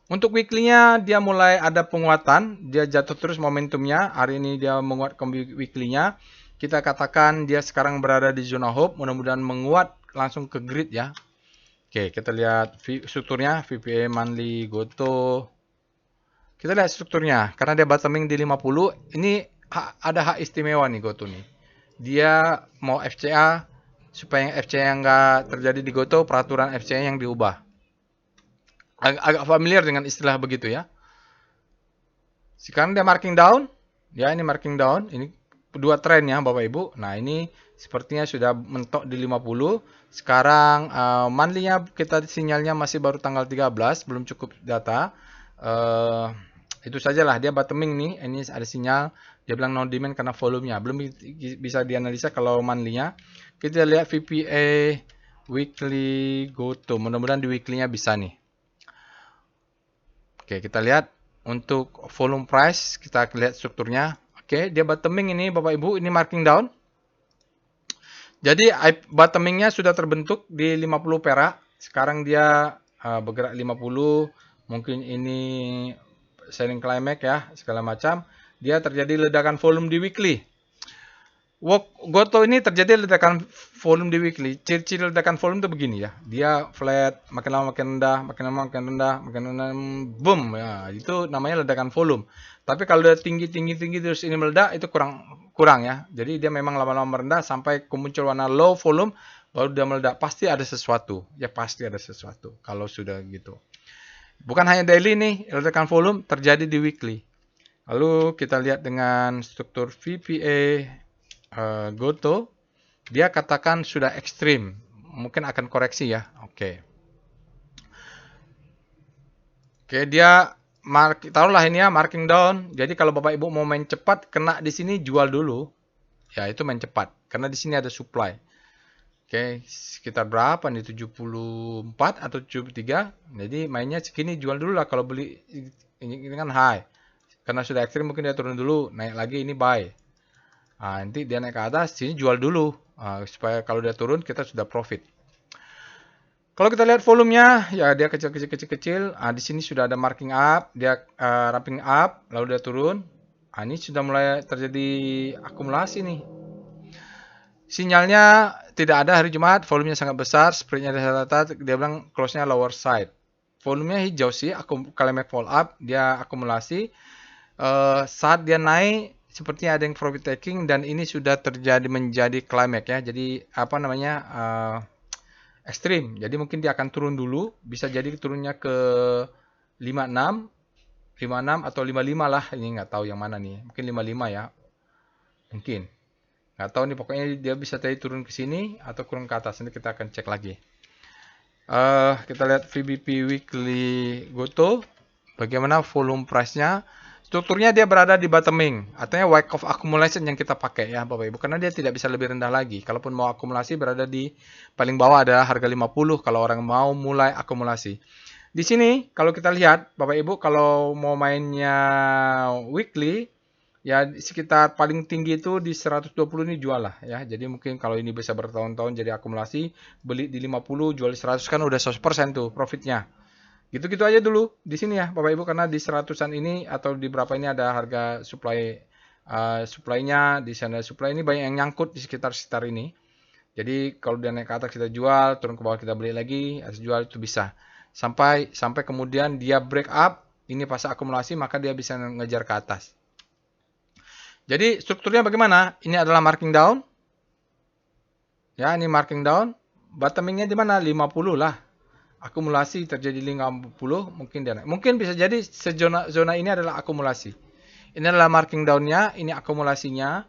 Untuk weekly-nya dia mulai ada penguatan, dia jatuh terus momentumnya. Hari ini dia menguat ke weekly-nya. Kita katakan dia sekarang berada di zona hope, mudah-mudahan menguat langsung ke grid ya. Oke, kita lihat strukturnya, VPA monthly Goto. Kita lihat strukturnya, karena dia bottoming di 50, ini ada hak istimewa nih Goto nih. Dia mau FCA, supaya FCA nggak terjadi di Goto, peraturan FCA yang diubah. Agak familiar dengan istilah begitu ya. Sekarang dia marking down. Ya, ini marking down. Ini dua tren ya Bapak Ibu. Nah, ini sepertinya sudah mentok di 50. Sekarang monthly-nya kita sinyalnya masih baru tanggal 13, belum cukup data. Itu sajalah dia bottoming nih. Ini ada sinyal dia bilang no demand karena volumenya. Belum bisa dianalisa kalau monthly-nya. Kita lihat VPA weekly Goto. Mudah-mudahan di weekly-nya bisa nih. Oke, kita lihat untuk volume price, kita lihat strukturnya. Oke, dia bottoming ini Bapak Ibu, ini marking down. Jadi bottomingnya sudah terbentuk di 50 perak. Sekarang dia bergerak 50, mungkin ini selling climax ya, segala macam. Dia terjadi ledakan volume di weekly. Goto ini terjadi ledakan volume di weekly. Ciri-ciri ledakan volume itu begini ya. Dia flat, makin lama makin rendah, makin lama makin rendah, makin rendah, boom. Ya, itu namanya ledakan volume. Tapi kalau udah tinggi terus ini meledak, itu kurang ya. Jadi dia memang lama-lama merendah sampai muncul warna low volume, baru dia meledak. Pasti ada sesuatu. Ya pasti ada sesuatu kalau sudah gitu. Bukan hanya daily nih, ledakan volume terjadi di weekly. Lalu kita lihat dengan struktur VPA Goto, dia katakan sudah ekstrim, mungkin akan koreksi ya. Oke. Oke, dia taruhlah ini ya marking down. Jadi kalau Bapak Ibu mau main cepat, kena di sini jual dulu. Ya, itu main cepat karena di sini ada supply. Oke, sekitar berapa nih? 74 atau 73. Jadi mainnya segini, jual dulu lah kalau beli. Ini kan high. Karena sudah ekstrim mungkin dia turun dulu, naik lagi ini buy. Nah, nanti dia naik ke atas, sini jual dulu. Supaya kalau dia turun kita sudah profit. Kalau kita lihat volumenya, ya dia kecil. Di sini sudah ada marking up, dia wrapping up, lalu dia turun. Ini sudah mulai terjadi akumulasi nih. Sinyalnya tidak ada hari Jumat, volumenya sangat besar, spreadnya ada rata, dia bilang close-nya lower side. Volumenya hijau sih, Kalimat fall up, dia akumulasi. Saat dia naik, sepertinya ada yang profit taking dan ini sudah terjadi menjadi climax ya. Jadi apa namanya ekstrim. Jadi mungkin dia akan turun dulu, bisa jadi turunnya ke 56, 56 atau 55 lah. Ini nggak tahu yang mana nih. Mungkin 55 ya. Mungkin. Nggak tahu nih, pokoknya dia bisa tadi turun ke sini atau turun ke atas. Nanti kita akan cek lagi. Kita lihat VBP Weekly Goto. Bagaimana volume price-nya. Strukturnya dia berada di bottoming. Artinya wake of accumulation yang kita pakai ya Bapak Ibu. Karena dia tidak bisa lebih rendah lagi. Kalaupun mau akumulasi berada di paling bawah ada harga 50 kalau orang mau mulai akumulasi. Di sini kalau kita lihat Bapak Ibu, kalau mau mainnya weekly ya sekitar paling tinggi itu di 120 ini jual lah ya. Jadi mungkin kalau ini bisa bertahun-tahun jadi akumulasi, beli di 50 jual di 100 kan udah 100% tuh profitnya. Gitu-gitu aja dulu di sini ya Bapak Ibu, karena di 100-an ini atau di berapa ini ada harga supply-nya, di sana supply ini banyak yang nyangkut di sekitar ini. Jadi kalau dia naik ke atas kita jual, turun ke bawah kita beli lagi, atau jual itu bisa. Sampai kemudian dia break up, ini fase akumulasi maka dia bisa ngejar ke atas. Jadi strukturnya bagaimana? Ini adalah marking down. Ya, ini marking down. Bottomingnya di mana? 50 lah. Akumulasi terjadi 50, mungkin dia naik. Mungkin bisa jadi zona ini adalah akumulasi. Ini adalah marking down-nya, ini akumulasinya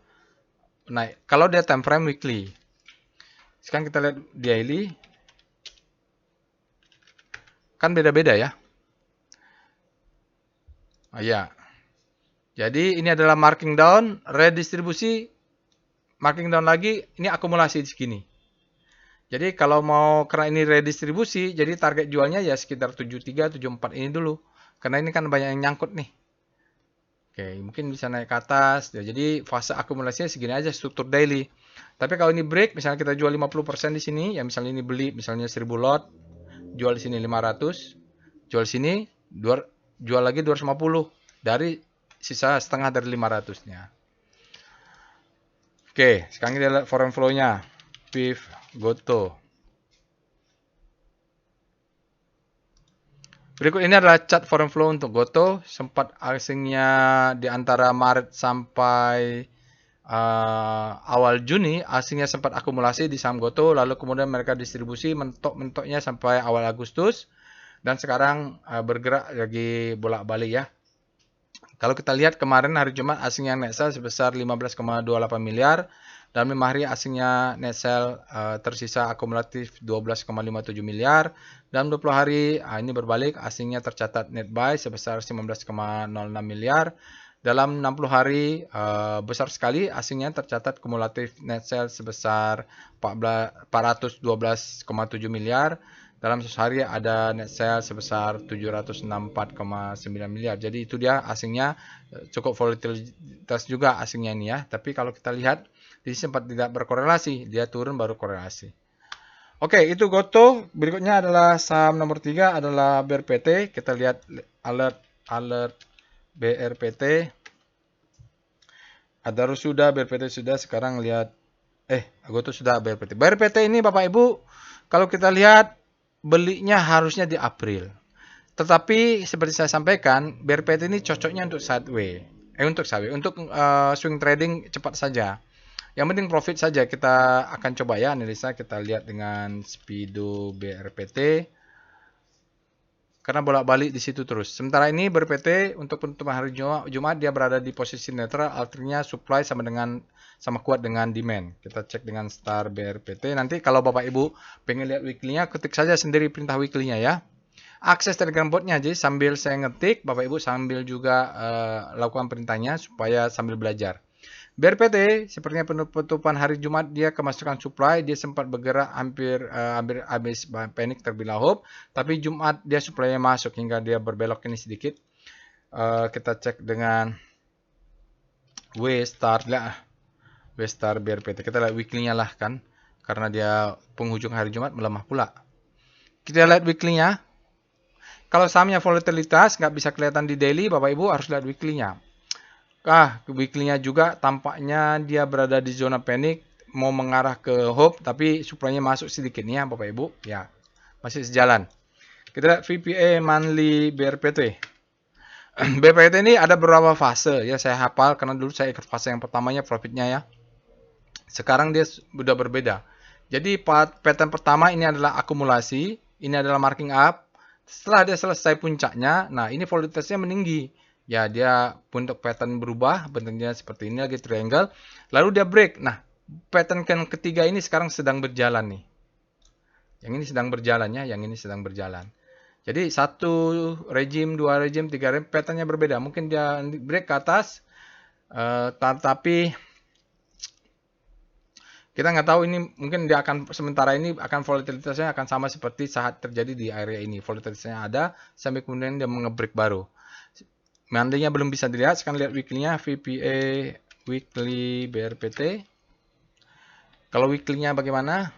naik. Kalau dia time frame weekly. Sekarang kita lihat daily. Kan beda-beda ya. Ya. Jadi ini adalah marking down, redistribusi, marking down lagi, ini akumulasi di segini. Jadi kalau mau, karena ini redistribusi, jadi target jualnya ya sekitar 73, 74 ini dulu. Karena ini kan banyak yang nyangkut nih. Oke, mungkin bisa naik ke atas. Ya, jadi fase akumulasinya segini aja struktur daily. Tapi kalau ini break, misalnya kita jual 50% di sini, ya misalnya ini beli misalnya 1000 lot, jual di sini 500, jual sini, jual lagi 250 dari sisa setengah dari 500-nya. Oke, sekarang kita lihat foreign flow-nya. PIF Goto. Berikut ini adalah chart foreign flow untuk Goto. Sempat asingnya di antara Maret sampai awal Juni, asingnya sempat akumulasi di saham Goto. Lalu kemudian mereka distribusi mentok-mentoknya sampai awal Agustus. Dan sekarang bergerak lagi bolak-balik ya. Kalau kita lihat kemarin hari Jumat asingnya net sell sebesar 15,28 miliar. Dan 5 hari asingnya net sell tersisa akumulatif 12,57 miliar. Dalam 20 hari ini berbalik, asingnya tercatat net buy sebesar 19,06 miliar. Dalam 60 hari besar sekali asingnya tercatat kumulatif net sell sebesar 412,7 miliar. Dalam 1 hari ada net sell sebesar 764,9 miliar. Jadi itu dia asingnya, cukup volatilitas juga asingnya ini ya. Tapi kalau kita lihat di sempat tidak berkorelasi, dia turun baru korelasi. Oke, itu Goto. Berikutnya adalah saham nomor 3 adalah BRPT. Kita lihat alert BRPT. Ada sudah, BRPT sudah. Sekarang lihat Goto sudah, BRPT. BRPT ini Bapak Ibu, kalau kita lihat belinya harusnya di April. Tetapi seperti saya sampaikan, BRPT ini cocoknya untuk sideways. Untuk swing trading cepat saja. Yang penting profit saja. Kita akan coba ya analisa. Kita lihat dengan Speedo BRPT. karena bolak-balik di situ terus. Sementara ini BRPT untuk penutupan hari Jumat dia berada di posisi netral, artinya supply sama kuat dengan demand. Kita cek dengan star BRPT. Nanti kalau Bapak Ibu pengen lihat weekly-nya, ketik saja sendiri perintah weekly-nya ya. Akses Telegram botnya aja sambil saya ngetik, Bapak Ibu sambil juga lakukan perintahnya supaya sambil belajar. BRPT sepertinya penutupan hari Jumat dia kemasukan supply, dia sempat bergerak hampir habis panik terbelah hope, tapi Jumat dia supply-nya masuk hingga dia berbelok ini sedikit. Kita cek dengan W star BRPT. Kita lihat weekly-nya lah kan, karena dia penghujung hari Jumat melemah pula. Kita lihat weekly-nya. Kalau sahamnya volatilitas nggak bisa kelihatan di daily, Bapak Ibu harus lihat weekly-nya. Weekly-nya juga tampaknya dia berada di zona panik, mau mengarah ke hope, tapi supply-nya masuk sedikit nih ya Bapak Ibu. Ya, masih sejalan. Kita lihat VPA monthly BRPT. BRPT ini ada beberapa fase ya, saya hafal karena dulu saya ikut fase yang pertamanya profitnya ya. Sekarang dia sudah berbeda. Jadi pattern pertama ini adalah akumulasi, ini adalah marking up. Setelah dia selesai puncaknya, nah ini volatilitasnya meninggi. Ya, dia bentuk pattern berubah, bentuknya seperti ini lagi triangle. Lalu dia break. Nah, pattern yang ketiga ini sekarang sedang berjalan nih. Yang ini sedang berjalan ya, yang ini sedang berjalan. Jadi satu regime, dua regime, tiga regime, patternnya berbeda. Mungkin dia break ke atas, tapi kita nggak tahu ini mungkin dia akan sementara ini akan volatilitasnya akan sama seperti saat terjadi di area ini. Volatilitasnya ada sampai kemudian dia nge-break baru. Mandainya belum bisa dilihat, sekarang lihat weekly-nya VPA weekly BRPT. Kalau weekly-nya bagaimana?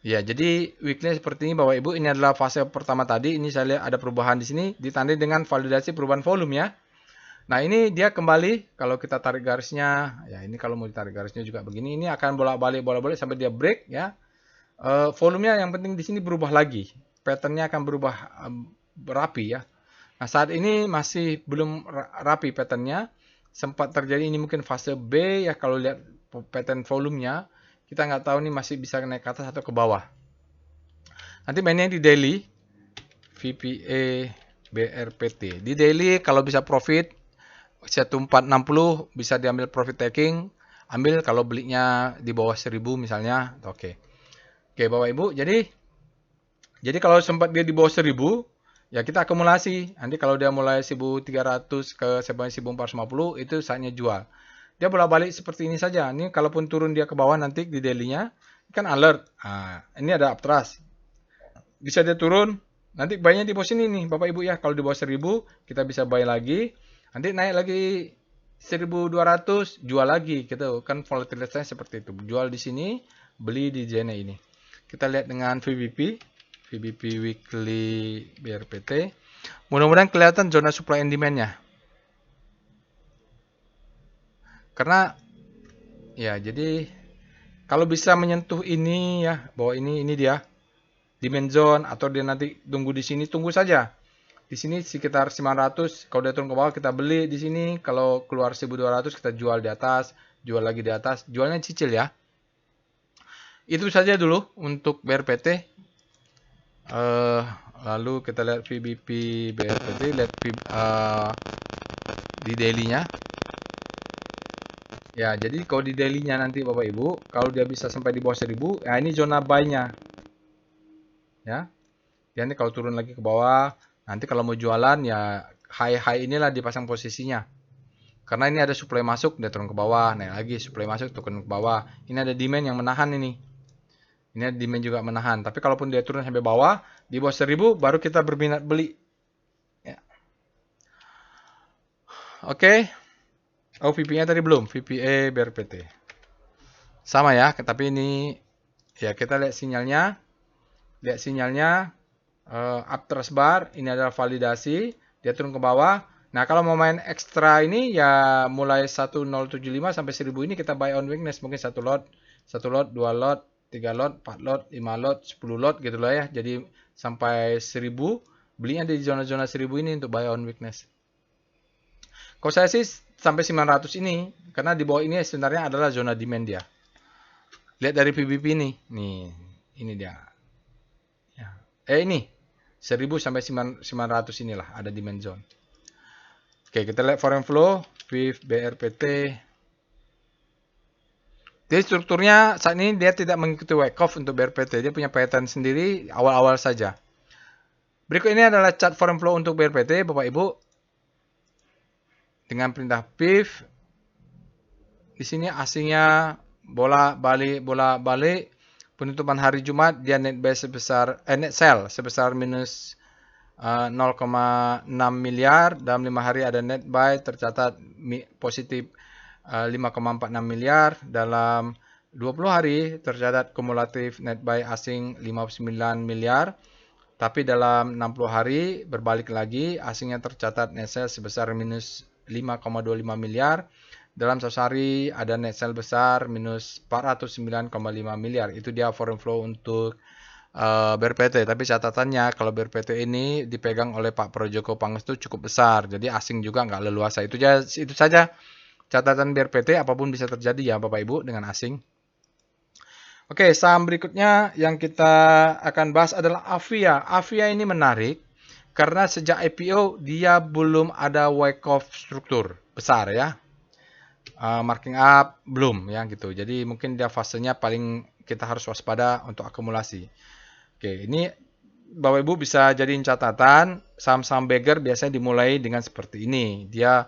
Ya, jadi weekly seperti ini Bapak Ibu. Ini adalah fase pertama tadi. Ini saya lihat ada perubahan di sini ditandai dengan validasi perubahan volume ya. Nah, ini dia kembali kalau kita tarik garisnya, ya ini kalau mau ditarik garisnya juga begini, ini akan bolak-balik sampai dia break ya. Volumenya yang penting di sini berubah lagi. Patternnya akan berubah rapi ya. Nah, saat ini masih belum rapi patternnya. Sempat terjadi ini mungkin fase B ya kalau lihat pattern volumenya. Kita nggak tahu ini masih bisa naik ke atas atau ke bawah. Nanti mainnya di daily. VPA BRPT. Di daily kalau bisa profit 1460 bisa diambil profit taking. Ambil kalau belinya di bawah 1000 misalnya. Oke. Oke Bapak Ibu. Jadi kalau sempat dia di bawah 1000. Ya kita akumulasi, nanti kalau dia mulai 1300 ke 1450 itu saatnya jual. Dia bolak-balik seperti ini saja. Ini kalaupun turun dia ke bawah nanti di daily-nya, kan alert. Nah, ini ada uptrust. Bisa dia turun, nanti buy-nya di bawah sini nih Bapak Ibu ya. Kalau di bawah 1000 kita bisa buy lagi. Nanti naik lagi 1200, jual lagi gitu. Kan volatilitasnya seperti itu. Jual di sini, beli di zona ini. Kita lihat dengan VBP weekly BRPT. Mudah-mudahan kelihatan zona supply and demand-nya. Karena ya jadi kalau bisa menyentuh ini ya, bahwa ini dia demand zone atau dia nanti tunggu di sini, tunggu saja. Di sini sekitar 900, kalau dia turun ke bawah kita beli di sini, kalau keluar 1200 kita jual di atas, jual lagi di atas, jualnya cicil ya. Itu saja dulu untuk BRPT. Lalu kita lihat VBP BRPT, lihat di daily-nya. Ya, jadi kalau di daily-nya nanti Bapak Ibu, kalau dia bisa sampai di bawah 1000, ya ini zona buy-nya. Ya. Dia nanti kalau turun lagi ke bawah, nanti kalau mau jualan ya high inilah dipasang posisinya. Karena ini ada supply masuk, dia turun ke bawah, naik lagi, supply masuk, turun ke bawah. Ini ada demand yang menahan ini. Ini demand juga menahan. Tapi kalaupun dia turun sampai bawah, di bawah 1000 baru kita berminat beli. Ya. Oke. Oh, VP-nya tadi belum. VPA BRPT. Sama ya, tapi ini ya kita lihat sinyalnya. Lihat sinyalnya uptrust bar, ini adalah validasi, dia turun ke bawah. Nah, kalau mau main ekstra ini ya mulai 1075 sampai 1000 ini kita buy on weakness, mungkin 1 lot, 2 lot, 3 lot, 4 lot, 5 lot, 10 lot gitu lah ya. Jadi sampai 1000 belinya di zona-zona 1000 ini untuk buy on weakness. Kalau saya sih sampai 900 ini karena di bawah ini sebenarnya adalah zona demand dia. Lihat dari PBP ini. Nih, ini dia. Ya. Ini 1000 sampai 900 inilah ada demand zone. Oke, kita lihat foreign flow, WIF, BRPT. Jadi strukturnya saat ini dia tidak mengikuti Wyckoff untuk BRPT, dia punya pattern sendiri awal-awal saja. Berikut ini adalah chart foreign flow untuk BRPT, Bapak Ibu. Dengan perintah PIF. Di sini asingnya bola balik. Penutupan hari Jumat dia net buy sebesar net sell sebesar minus 0,6 miliar. Dalam 5 hari ada net buy tercatat positif 5,46 miliar. Dalam 20 hari tercatat kumulatif net buy asing 59 miliar. Tapi dalam 60 hari berbalik lagi, asingnya tercatat net sell sebesar minus 5,25 miliar. Dalam 1 hari ada net sell besar minus 409,5 miliar. Itu dia foreign flow untuk BRPT. Tapi catatannya kalau BRPT ini dipegang oleh Pak Projoko Pangestu cukup besar. Jadi asing juga nggak leluasa. Itu saja catatan BRPT, apapun bisa terjadi ya Bapak Ibu dengan asing. Oke, saham berikutnya yang kita akan bahas adalah Avia. Avia ini menarik karena sejak IPO dia belum ada Wyckoff struktur besar ya. Marking up belum ya gitu. Jadi mungkin dia fasenya paling kita harus waspada untuk akumulasi. Oke, ini Bapak Ibu bisa jadiin catatan, saham-saham beggar biasanya dimulai dengan seperti ini. Dia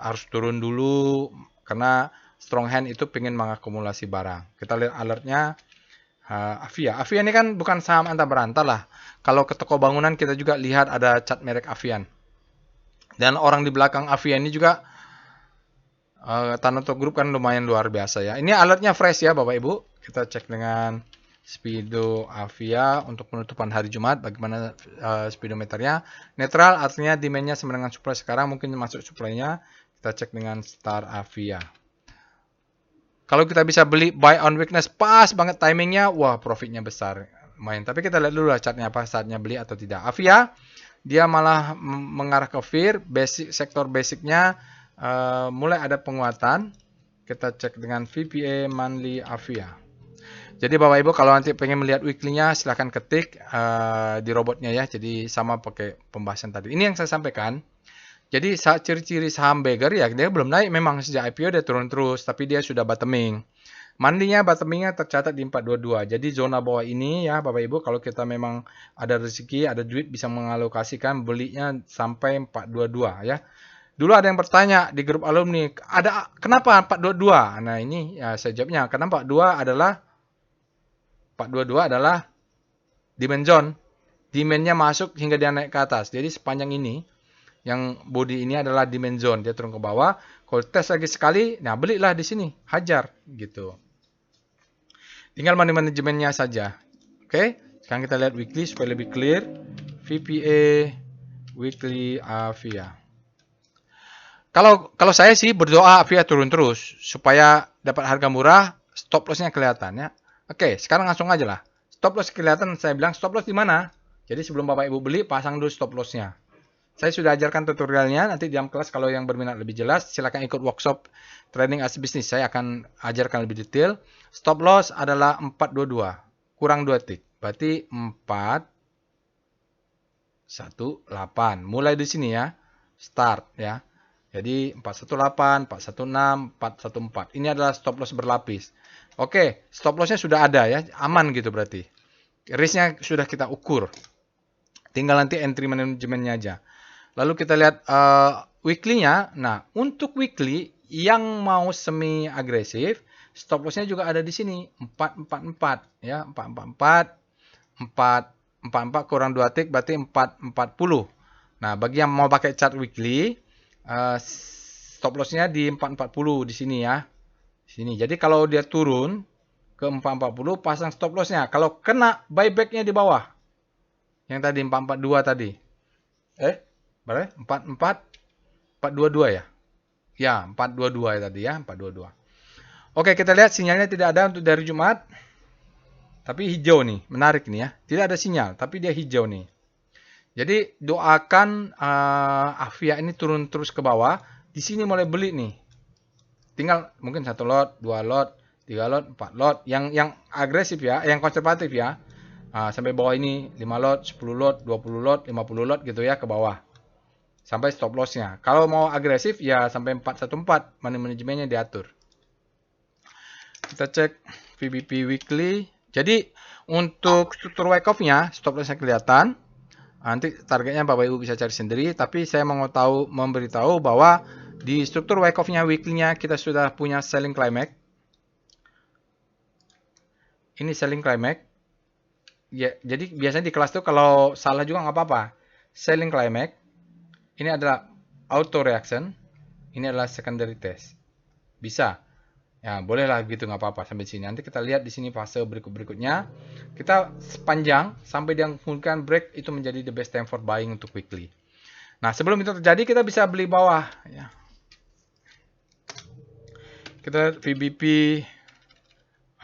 harus turun dulu karena strong hand itu pengen mengakumulasi barang. Kita lihat alertnya Avia. Avia ini kan bukan saham antah berantah lah. Kalau ke toko bangunan kita juga lihat ada cat merek Avian. Dan orang di belakang Avia ini juga Tanoto Group kan lumayan luar biasa ya. Ini alertnya fresh ya Bapak Ibu. Kita cek dengan Speedo Avia untuk penutupan hari Jumat. Bagaimana speedometernya. Netral artinya demand-nya sama dengan supply sekarang. Mungkin masuk supply-nya. Kita cek dengan Star Avia. Kalau kita bisa beli buy on weakness pas banget timingnya. Wah profitnya besar. Lumayan. Tapi kita lihat dulu lah chartnya apa saatnya beli atau tidak. Avia dia malah mengarah ke fear. Sektor basicnya mulai ada penguatan. Kita cek dengan VPA monthly Avia. Jadi Bapak Ibu kalau nanti pengen melihat weekly-nya silahkan ketik di robotnya ya. Jadi sama pakai pembahasan tadi. Ini yang saya sampaikan. Jadi ciri-ciri saham beggar ya dia belum naik memang sejak IPO dia turun terus. Tapi dia sudah bottoming. Mandinya bottomingnya tercatat di 422. Jadi zona bawah ini ya Bapak Ibu kalau kita memang ada rezeki, ada duit bisa mengalokasikan belinya sampai 422 ya. Dulu ada yang bertanya di grup alumni, kenapa 422? Nah ini ya saya jawabnya, karena 422 adalah demand zone. Demand-nya masuk hingga dia naik ke atas. Jadi sepanjang ini, yang body ini adalah demand zone. Dia turun ke bawah. Kalau tes lagi sekali, nah belilah di sini. Hajar. Gitu. Tinggal money manajemennya saja. Oke. Sekarang kita lihat weekly supaya lebih clear. VPA weekly Avia. Kalau saya sih berdoa Avia turun terus. Supaya dapat harga murah. Stop loss-nya kelihatan ya. Oke, sekarang langsung aja lah. Stop loss kelihatan, saya bilang stop loss di mana? Jadi sebelum Bapak Ibu beli, pasang dulu stop loss-nya. Saya sudah ajarkan tutorialnya, nanti di dalam kelas kalau yang berminat lebih jelas, silakan ikut workshop trading as business. Saya akan ajarkan lebih detail. Stop loss adalah 422, kurang 2 tick. Berarti 418. Mulai di sini ya, start ya. Jadi 418, 416, 414. Ini adalah stop loss berlapis. Oke, stop loss-nya sudah ada ya, aman gitu berarti. Risk-nya sudah kita ukur. Tinggal nanti entry manajemennya aja. Lalu kita lihat weekly-nya. Nah, untuk weekly yang mau semi agresif, stop loss-nya juga ada di sini. 444 ya, 444. 444 kurang 2 tick berarti 440. Nah, bagi yang mau pakai chart weekly, stop loss-nya di 440 di sini ya. Sini. Jadi kalau dia turun ke 440 pasang stop loss-nya. Kalau kena buyback-nya di bawah. Yang tadi 442 tadi. Berapa? 422 ya? Ya, 422 tadi ya, 422. Oke, kita lihat sinyalnya tidak ada untuk dari Jumat. Tapi hijau nih, menarik nih ya. Tidak ada sinyal, tapi dia hijau nih. Jadi doakan Avia ini turun terus ke bawah. Di sini mulai beli nih. Tinggal mungkin 1 lot, 2 lot, 3 lot, 4 lot. Yang agresif ya, yang konservatif ya. Sampai bawah ini 5 lot, 10 lot, 20 lot, 50 lot gitu ya ke bawah. Sampai stop lossnya. Kalau mau agresif ya sampai 414 money manajemennya diatur. Kita cek VBP weekly. Jadi untuk struktur wake off-nya stop loss-nya kelihatan. Nanti targetnya Bapak Ibu bisa cari sendiri, tapi saya mau memberitahu bahwa di struktur wake off-nya weekly-nya kita sudah punya selling climax. Ini selling climax. Ya, jadi biasanya di kelas tuh kalau salah juga nggak apa-apa. Selling climax. Ini adalah auto reaction. Ini adalah secondary test. Bisa. Ya, bolehlah gitu nggak apa-apa sampai sini. Nanti kita lihat di sini fase berikutnya. Kita sepanjang sampai dia mengumumkan break itu menjadi the best time for buying untuk weekly. Nah, sebelum itu terjadi kita bisa beli bawah ya. Kita lihat VBP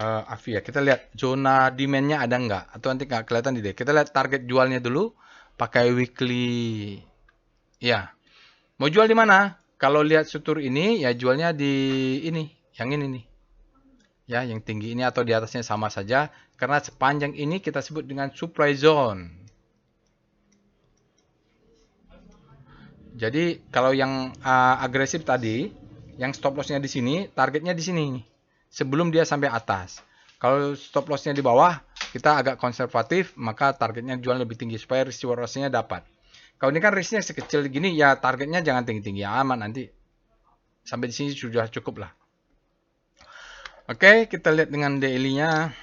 Avia. Kita lihat zona demand-nya ada nggak atau nanti nggak kelihatan di day. Kita lihat target jualnya dulu pakai weekly. Ya. Mau jual di mana? Kalau lihat struktur ini ya jualnya di ini, yang ini nih. Ya, yang tinggi ini atau di atasnya sama saja karena sepanjang ini kita sebut dengan supply zone. Jadi kalau yang agresif tadi, yang stop loss-nya di sini, targetnya di sini sebelum dia sampai atas. Kalau stop loss-nya di bawah, kita agak konservatif, maka targetnya jual lebih tinggi supaya reward loss-nya dapat. Kalau ini kan risk-nya sekecil gini, ya targetnya jangan tinggi-tinggi, aman nanti. Sampai di sini sudah cukup lah. Oke, kita lihat dengan daily-nya.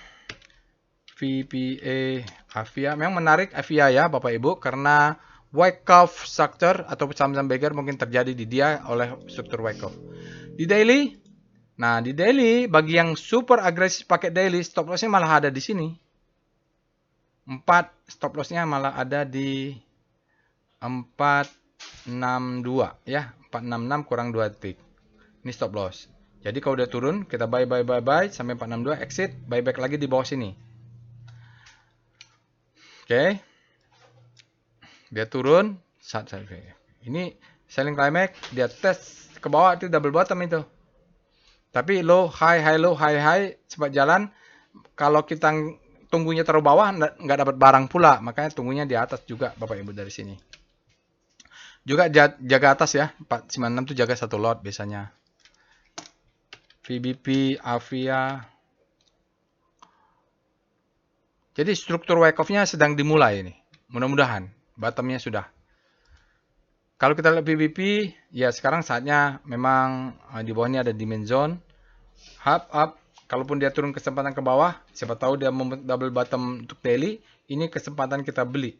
VPA Avia. Memang menarik Avia ya Bapak Ibu, karena Wyckoff structure atau saham-saham beggar mungkin terjadi di dia oleh struktur Wyckoff. Di daily, nah di daily bagi yang super agresif pakai daily, stop loss-nya malah ada di sini. 4 stop loss-nya malah ada di 462 ya, 466 kurang 2 tick. Ini stop loss. Jadi kalau udah turun, kita buy sampai 462, exit, buyback lagi di bawah sini. Oke. Dia turun, ini selling climax, dia tes ke bawah itu double bottom itu. Tapi low, high, cepat jalan. Kalau kita tunggunya terlalu bawah, nggak dapat barang pula. Makanya tunggunya di atas juga, Bapak Ibu dari sini. Juga jaga atas ya, 496 itu jaga satu lot biasanya. VBP, Avia. Jadi struktur wake off-nya sedang dimulai ini. Mudah-mudahan bottomnya sudah. Kalau kita lihat VBP, ya sekarang saatnya memang di bawah ini ada demand zone. Up. Kalaupun dia turun kesempatan ke bawah, siapa tahu dia membentuk double bottom untuk daily. Ini kesempatan kita beli.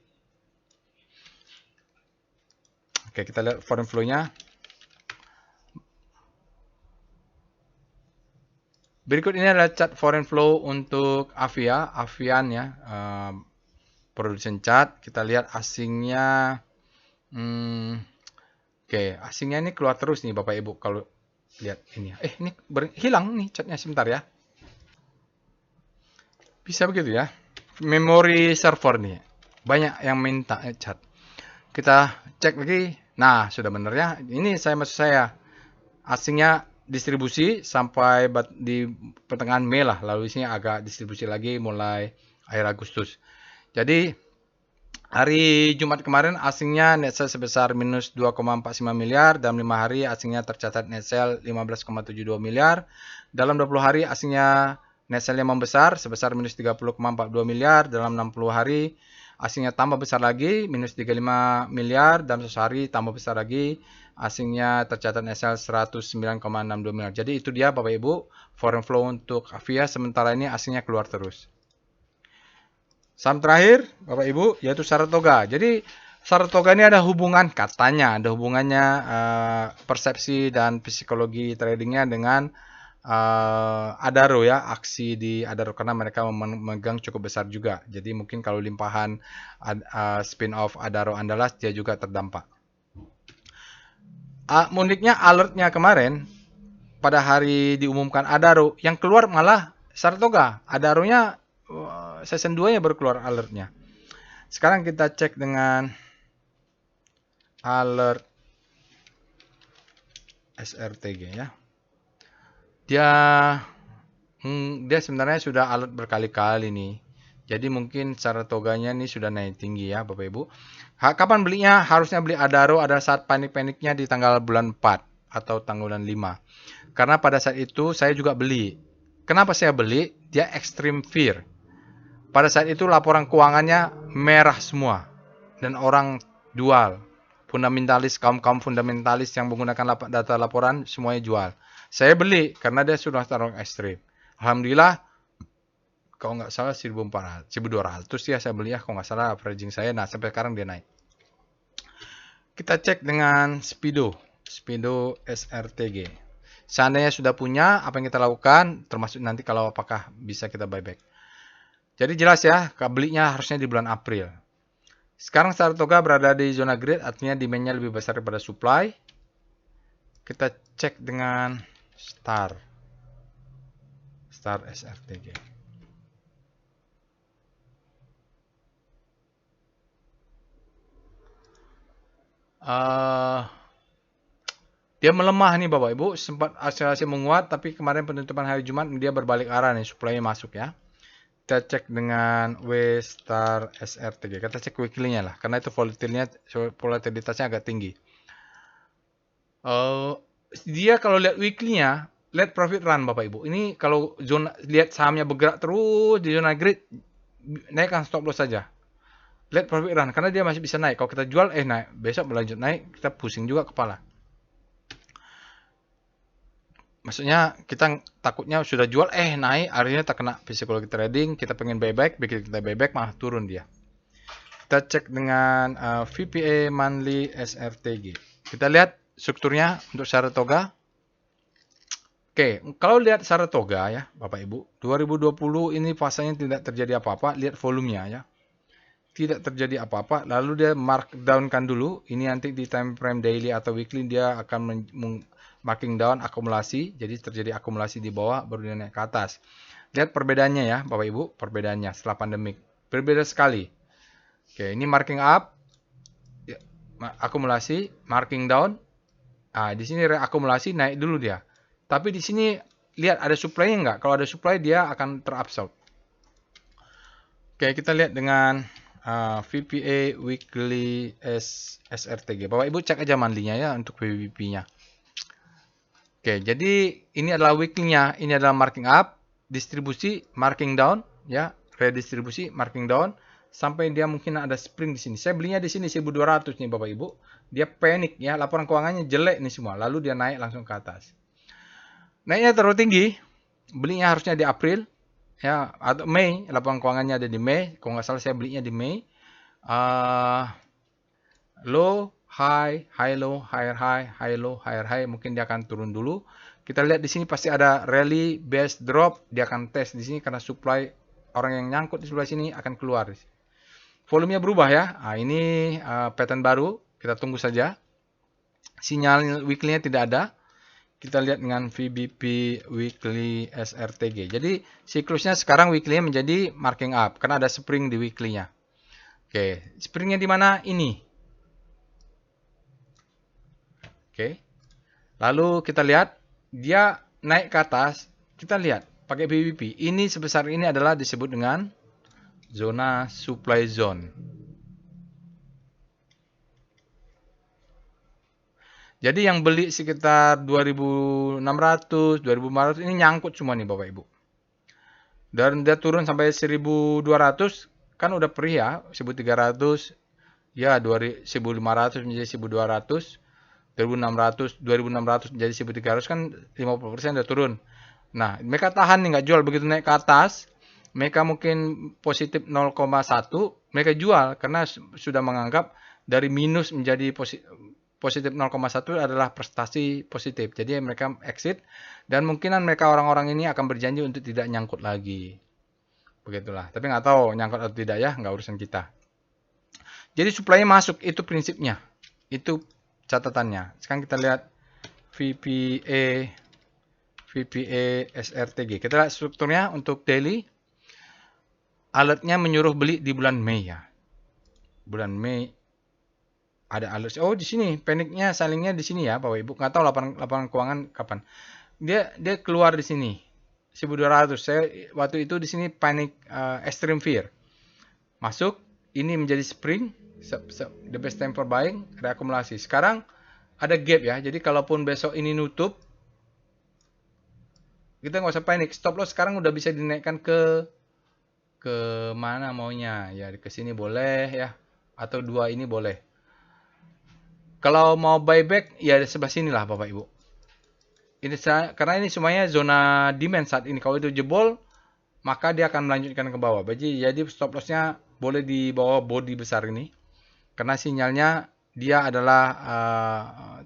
Oke, kita lihat foreign flow-nya. Berikut ini adalah chart foreign flow untuk Avia, Avian ya. Production chart. Kita lihat asingnya. Oke, asingnya ini keluar terus nih Bapak Ibu kalau lihat ini. Ini hilang nih catnya sebentar ya. Bisa begitu ya. Memory server nih. Banyak yang minta cat. Kita cek lagi. Nah, sudah benar ya. Ini maksud saya. Asingnya distribusi sampai di pertengahan Mei lah. Lalu isinya agak distribusi lagi mulai akhir Agustus. Jadi hari Jumat kemarin asingnya net sell sebesar minus 2,45 miliar. Dalam 5 hari asingnya tercatat net sell 15,72 miliar. Dalam 20 hari asingnya net sell-nya membesar sebesar minus 30,42 miliar. Dalam 60 hari asingnya tambah besar lagi minus 35 miliar. Dalam 1 hari tambah besar lagi. Asingnya tercatat net sell 109,62 miliar. Jadi itu dia Bapak Ibu foreign flow untuk Avia. Sementara ini asingnya keluar terus. Saham terakhir Bapak Ibu yaitu Saratoga. Jadi Saratoga ini ada hubungan, katanya ada hubungannya persepsi dan psikologi tradingnya dengan Adaro ya, aksi di Adaro karena mereka memegang cukup besar juga. Jadi mungkin kalau limpahan spin-off Adaro Andalas dia juga terdampak. Uniknya alertnya kemarin pada hari diumumkan Adaro, yang keluar malah Saratoga. Adaronya season 2-nya baru keluar alertnya. Sekarang kita cek dengan alert SRTG ya. Dia sebenarnya sudah alert berkali-kali nih. Jadi mungkin Saratoganya ini sudah naik tinggi ya Bapak Ibu. Kapan belinya? Harusnya beli Adaro ada saat panik-paniknya di tanggal bulan 4 atau tanggalan 5. Karena pada saat itu saya juga beli. Kenapa saya beli? Dia extreme fear. Pada saat itu laporan keuangannya merah semua. Dan orang jual. Fundamentalis, kaum-kaum fundamentalis yang menggunakan data laporan semuanya jual. Saya beli karena dia sudah taruh ekstrim. Alhamdulillah, kalau nggak salah 1.400, 1.200 ya saya beli ya, kalau nggak salah averaging saya. Nah, sampai sekarang dia naik. Kita cek dengan Speedo SRTG. Seandainya sudah punya, apa yang kita lakukan, termasuk nanti kalau apakah bisa kita buyback. Jadi jelas ya, belinya harusnya di bulan April. Sekarang Saratoga berada di zona great, artinya demand-nya lebih besar daripada supply. Kita cek dengan Star SRTG. Dia melemah nih Bapak Ibu, sempat aksi menguat, tapi kemarin penutupan hari Jumat dia berbalik arah nih, supply-nya masuk ya. Kita cek dengan W-Star SRTG. Kita cek weekly-nya lah, karena itu volatilitasnya agak tinggi. Dia kalau lihat weekly-nya, lihat profit run Bapak Ibu. Ini kalau zona lihat sahamnya bergerak terus di zona grid, naikkan stop loss saja. Lihat profit run, karena dia masih bisa naik. Kalau kita jual, naik. Besok berlanjut naik, kita pusing juga kepala. Maksudnya kita takutnya sudah jual naik, akhirnya tak kena psikologi trading, kita pengen buyback, begitu kita buyback malah turun dia. Kita cek dengan VPA monthly SRTG. Kita lihat strukturnya untuk Saratoga. Oke, kalau lihat Saratoga ya Bapak Ibu, 2020 ini fasenya tidak terjadi apa-apa, lihat volumenya ya. Tidak terjadi apa-apa, lalu dia markdown kan dulu, ini nanti di time frame daily atau weekly dia akan marking down akumulasi, jadi terjadi akumulasi di bawah baru dia naik ke atas. Lihat perbedaannya ya Bapak Ibu, perbedaannya setelah pandemik. Berbeda sekali. Oke, ini marking up, akumulasi, marking down. Nah, di sini reakumulasi naik dulu dia. Tapi di sini lihat ada supply-nya enggak? Kalau ada supply dia akan terabsorb. Oke, kita lihat dengan VPA weekly SRTG. Bapak Ibu cek aja monthly-nya ya untuk VPP-nya. Oke, jadi ini adalah weekly-nya, ini adalah marking up, distribusi, marking down, ya, redistribusi, marking down, sampai dia mungkin ada spring di sini. Saya belinya di sini 1.200 nih Bapak Ibu. Dia panik ya, laporan keuangannya jelek nih semua, lalu dia naik langsung ke atas. Naiknya terlalu tinggi, belinya harusnya di April, ya, atau Mei, laporan keuangannya ada di Mei, kalau nggak salah saya belinya di Mei. Low, high, high low, higher high, high low, higher high, mungkin dia akan turun dulu. Kita lihat di sini pasti ada rally, base drop, dia akan tes di sini karena supply orang yang nyangkut di sebelah sini akan keluar. Volumenya berubah ya. Nah, ini pattern baru, kita tunggu saja. Sinyal weekly-nya tidak ada. Kita lihat dengan VBP weekly SRTG. Jadi siklusnya sekarang weekly-nya menjadi marking up karena ada spring di weekly-nya. Oke, springnya di mana? Ini. Oke. Lalu kita lihat dia naik ke atas. Kita lihat pakai VBP. Ini sebesar ini adalah disebut dengan zona supply zone. Jadi yang beli sekitar 2.600, 2.500 ini nyangkut semua nih Bapak Ibu. Dan dia turun sampai 1.200 kan udah perih ya, 1.300 ya 1.500 menjadi 1.200. 2.600 menjadi 1.300 kan 50% udah turun. Nah, mereka tahan nih nggak jual, begitu naik ke atas, mereka mungkin positif 0,1, mereka jual karena sudah menganggap dari minus menjadi positif 0,1 adalah prestasi positif. Jadi mereka exit dan mungkinan mereka orang-orang ini akan berjanji untuk tidak nyangkut lagi. Begitulah. Tapi nggak tahu nyangkut atau tidak ya, nggak urusan kita. Jadi supply-nya masuk, itu prinsipnya. Itu catatannya. Sekarang kita lihat VPA SRTG. Kita lihat strukturnya untuk daily. Alertnya menyuruh beli di bulan Mei ya. Bulan Mei ada alert. Oh, di sini paniknya salingnya di sini ya, Bapak Ibu. Nggak tahu laporan keuangan kapan. Dia keluar di sini 1.200. Saya waktu itu di sini panik extreme fear. masuk, ini menjadi spring, the best time for buying, reakumulasi. Sekarang ada gap ya, jadi kalaupun besok ini nutup, kita nggak usah panik. Stop loss sekarang udah bisa dinaikkan ke mana maunya ya, ke sini boleh ya, atau dua ini boleh. Kalau mau buyback ya di sebelah sini lah Bapak Ibu. Ini karena ini semuanya zona demand saat ini. Kalau itu jebol, maka dia akan melanjutkan ke bawah. Jadi stop lossnya boleh di bawah body besar ini, karena sinyalnya dia adalah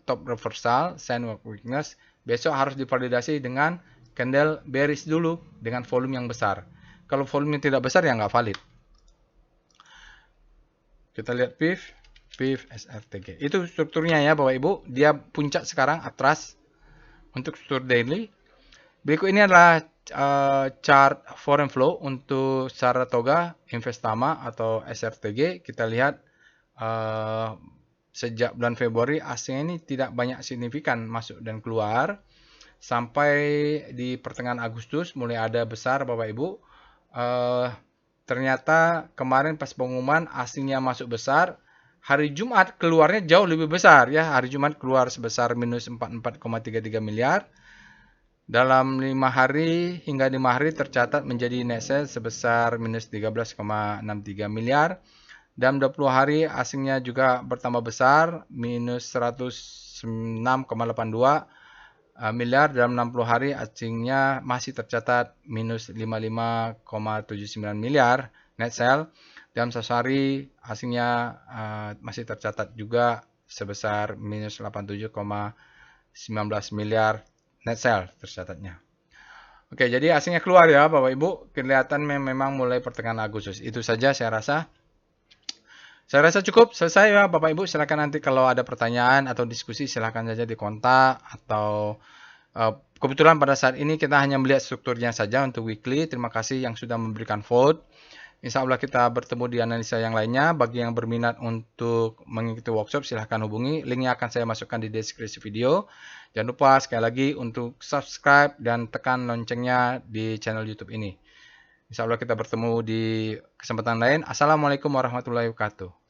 top reversal, sign of weakness. Besok harus divalidasi dengan candle bearish dulu dengan volume yang besar. Kalau volume tidak besar ya nggak valid. Kita lihat PIF SRTG. Itu strukturnya ya Bapak Ibu. Dia puncak sekarang atras untuk struktur daily. Berikut ini adalah chart foreign flow untuk Saratoga Investama atau SRTG. Kita lihat sejak bulan Februari asing ini tidak banyak signifikan masuk dan keluar. Sampai di pertengahan Agustus mulai ada besar Bapak Ibu. Ternyata kemarin pas pengumuman asingnya masuk besar, hari Jumat keluarnya jauh lebih besar ya. Hari Jumat keluar sebesar minus 44,33 miliar. Dalam 5 hari hingga 5 hari tercatat menjadi net sales sebesar minus 13,63 miliar. Dalam 20 hari asingnya juga bertambah besar minus 106,82 miliar. Dalam 60 hari asingnya masih tercatat minus 55,79 miliar net sale. Dalam 1 hari asingnya masih tercatat juga sebesar minus 87,19 miliar net sale tercatatnya. Oke, jadi asingnya keluar ya Bapak Ibu. Kelihatan memang mulai pertengahan Agustus. Itu saja saya rasa. Saya rasa cukup selesai ya Bapak Ibu. Silakan nanti kalau ada pertanyaan atau diskusi silakan saja dikontak, atau kebetulan pada saat ini kita hanya melihat strukturnya saja untuk weekly. Terima kasih yang sudah memberikan vote. Insya Allah kita bertemu di analisa yang lainnya. Bagi yang berminat untuk mengikuti workshop silahkan hubungi. Linknya akan saya masukkan di deskripsi video. Jangan lupa sekali lagi untuk subscribe dan tekan loncengnya di channel YouTube ini. Insya Allah kita bertemu di kesempatan lain. Assalamualaikum warahmatullahi wabarakatuh.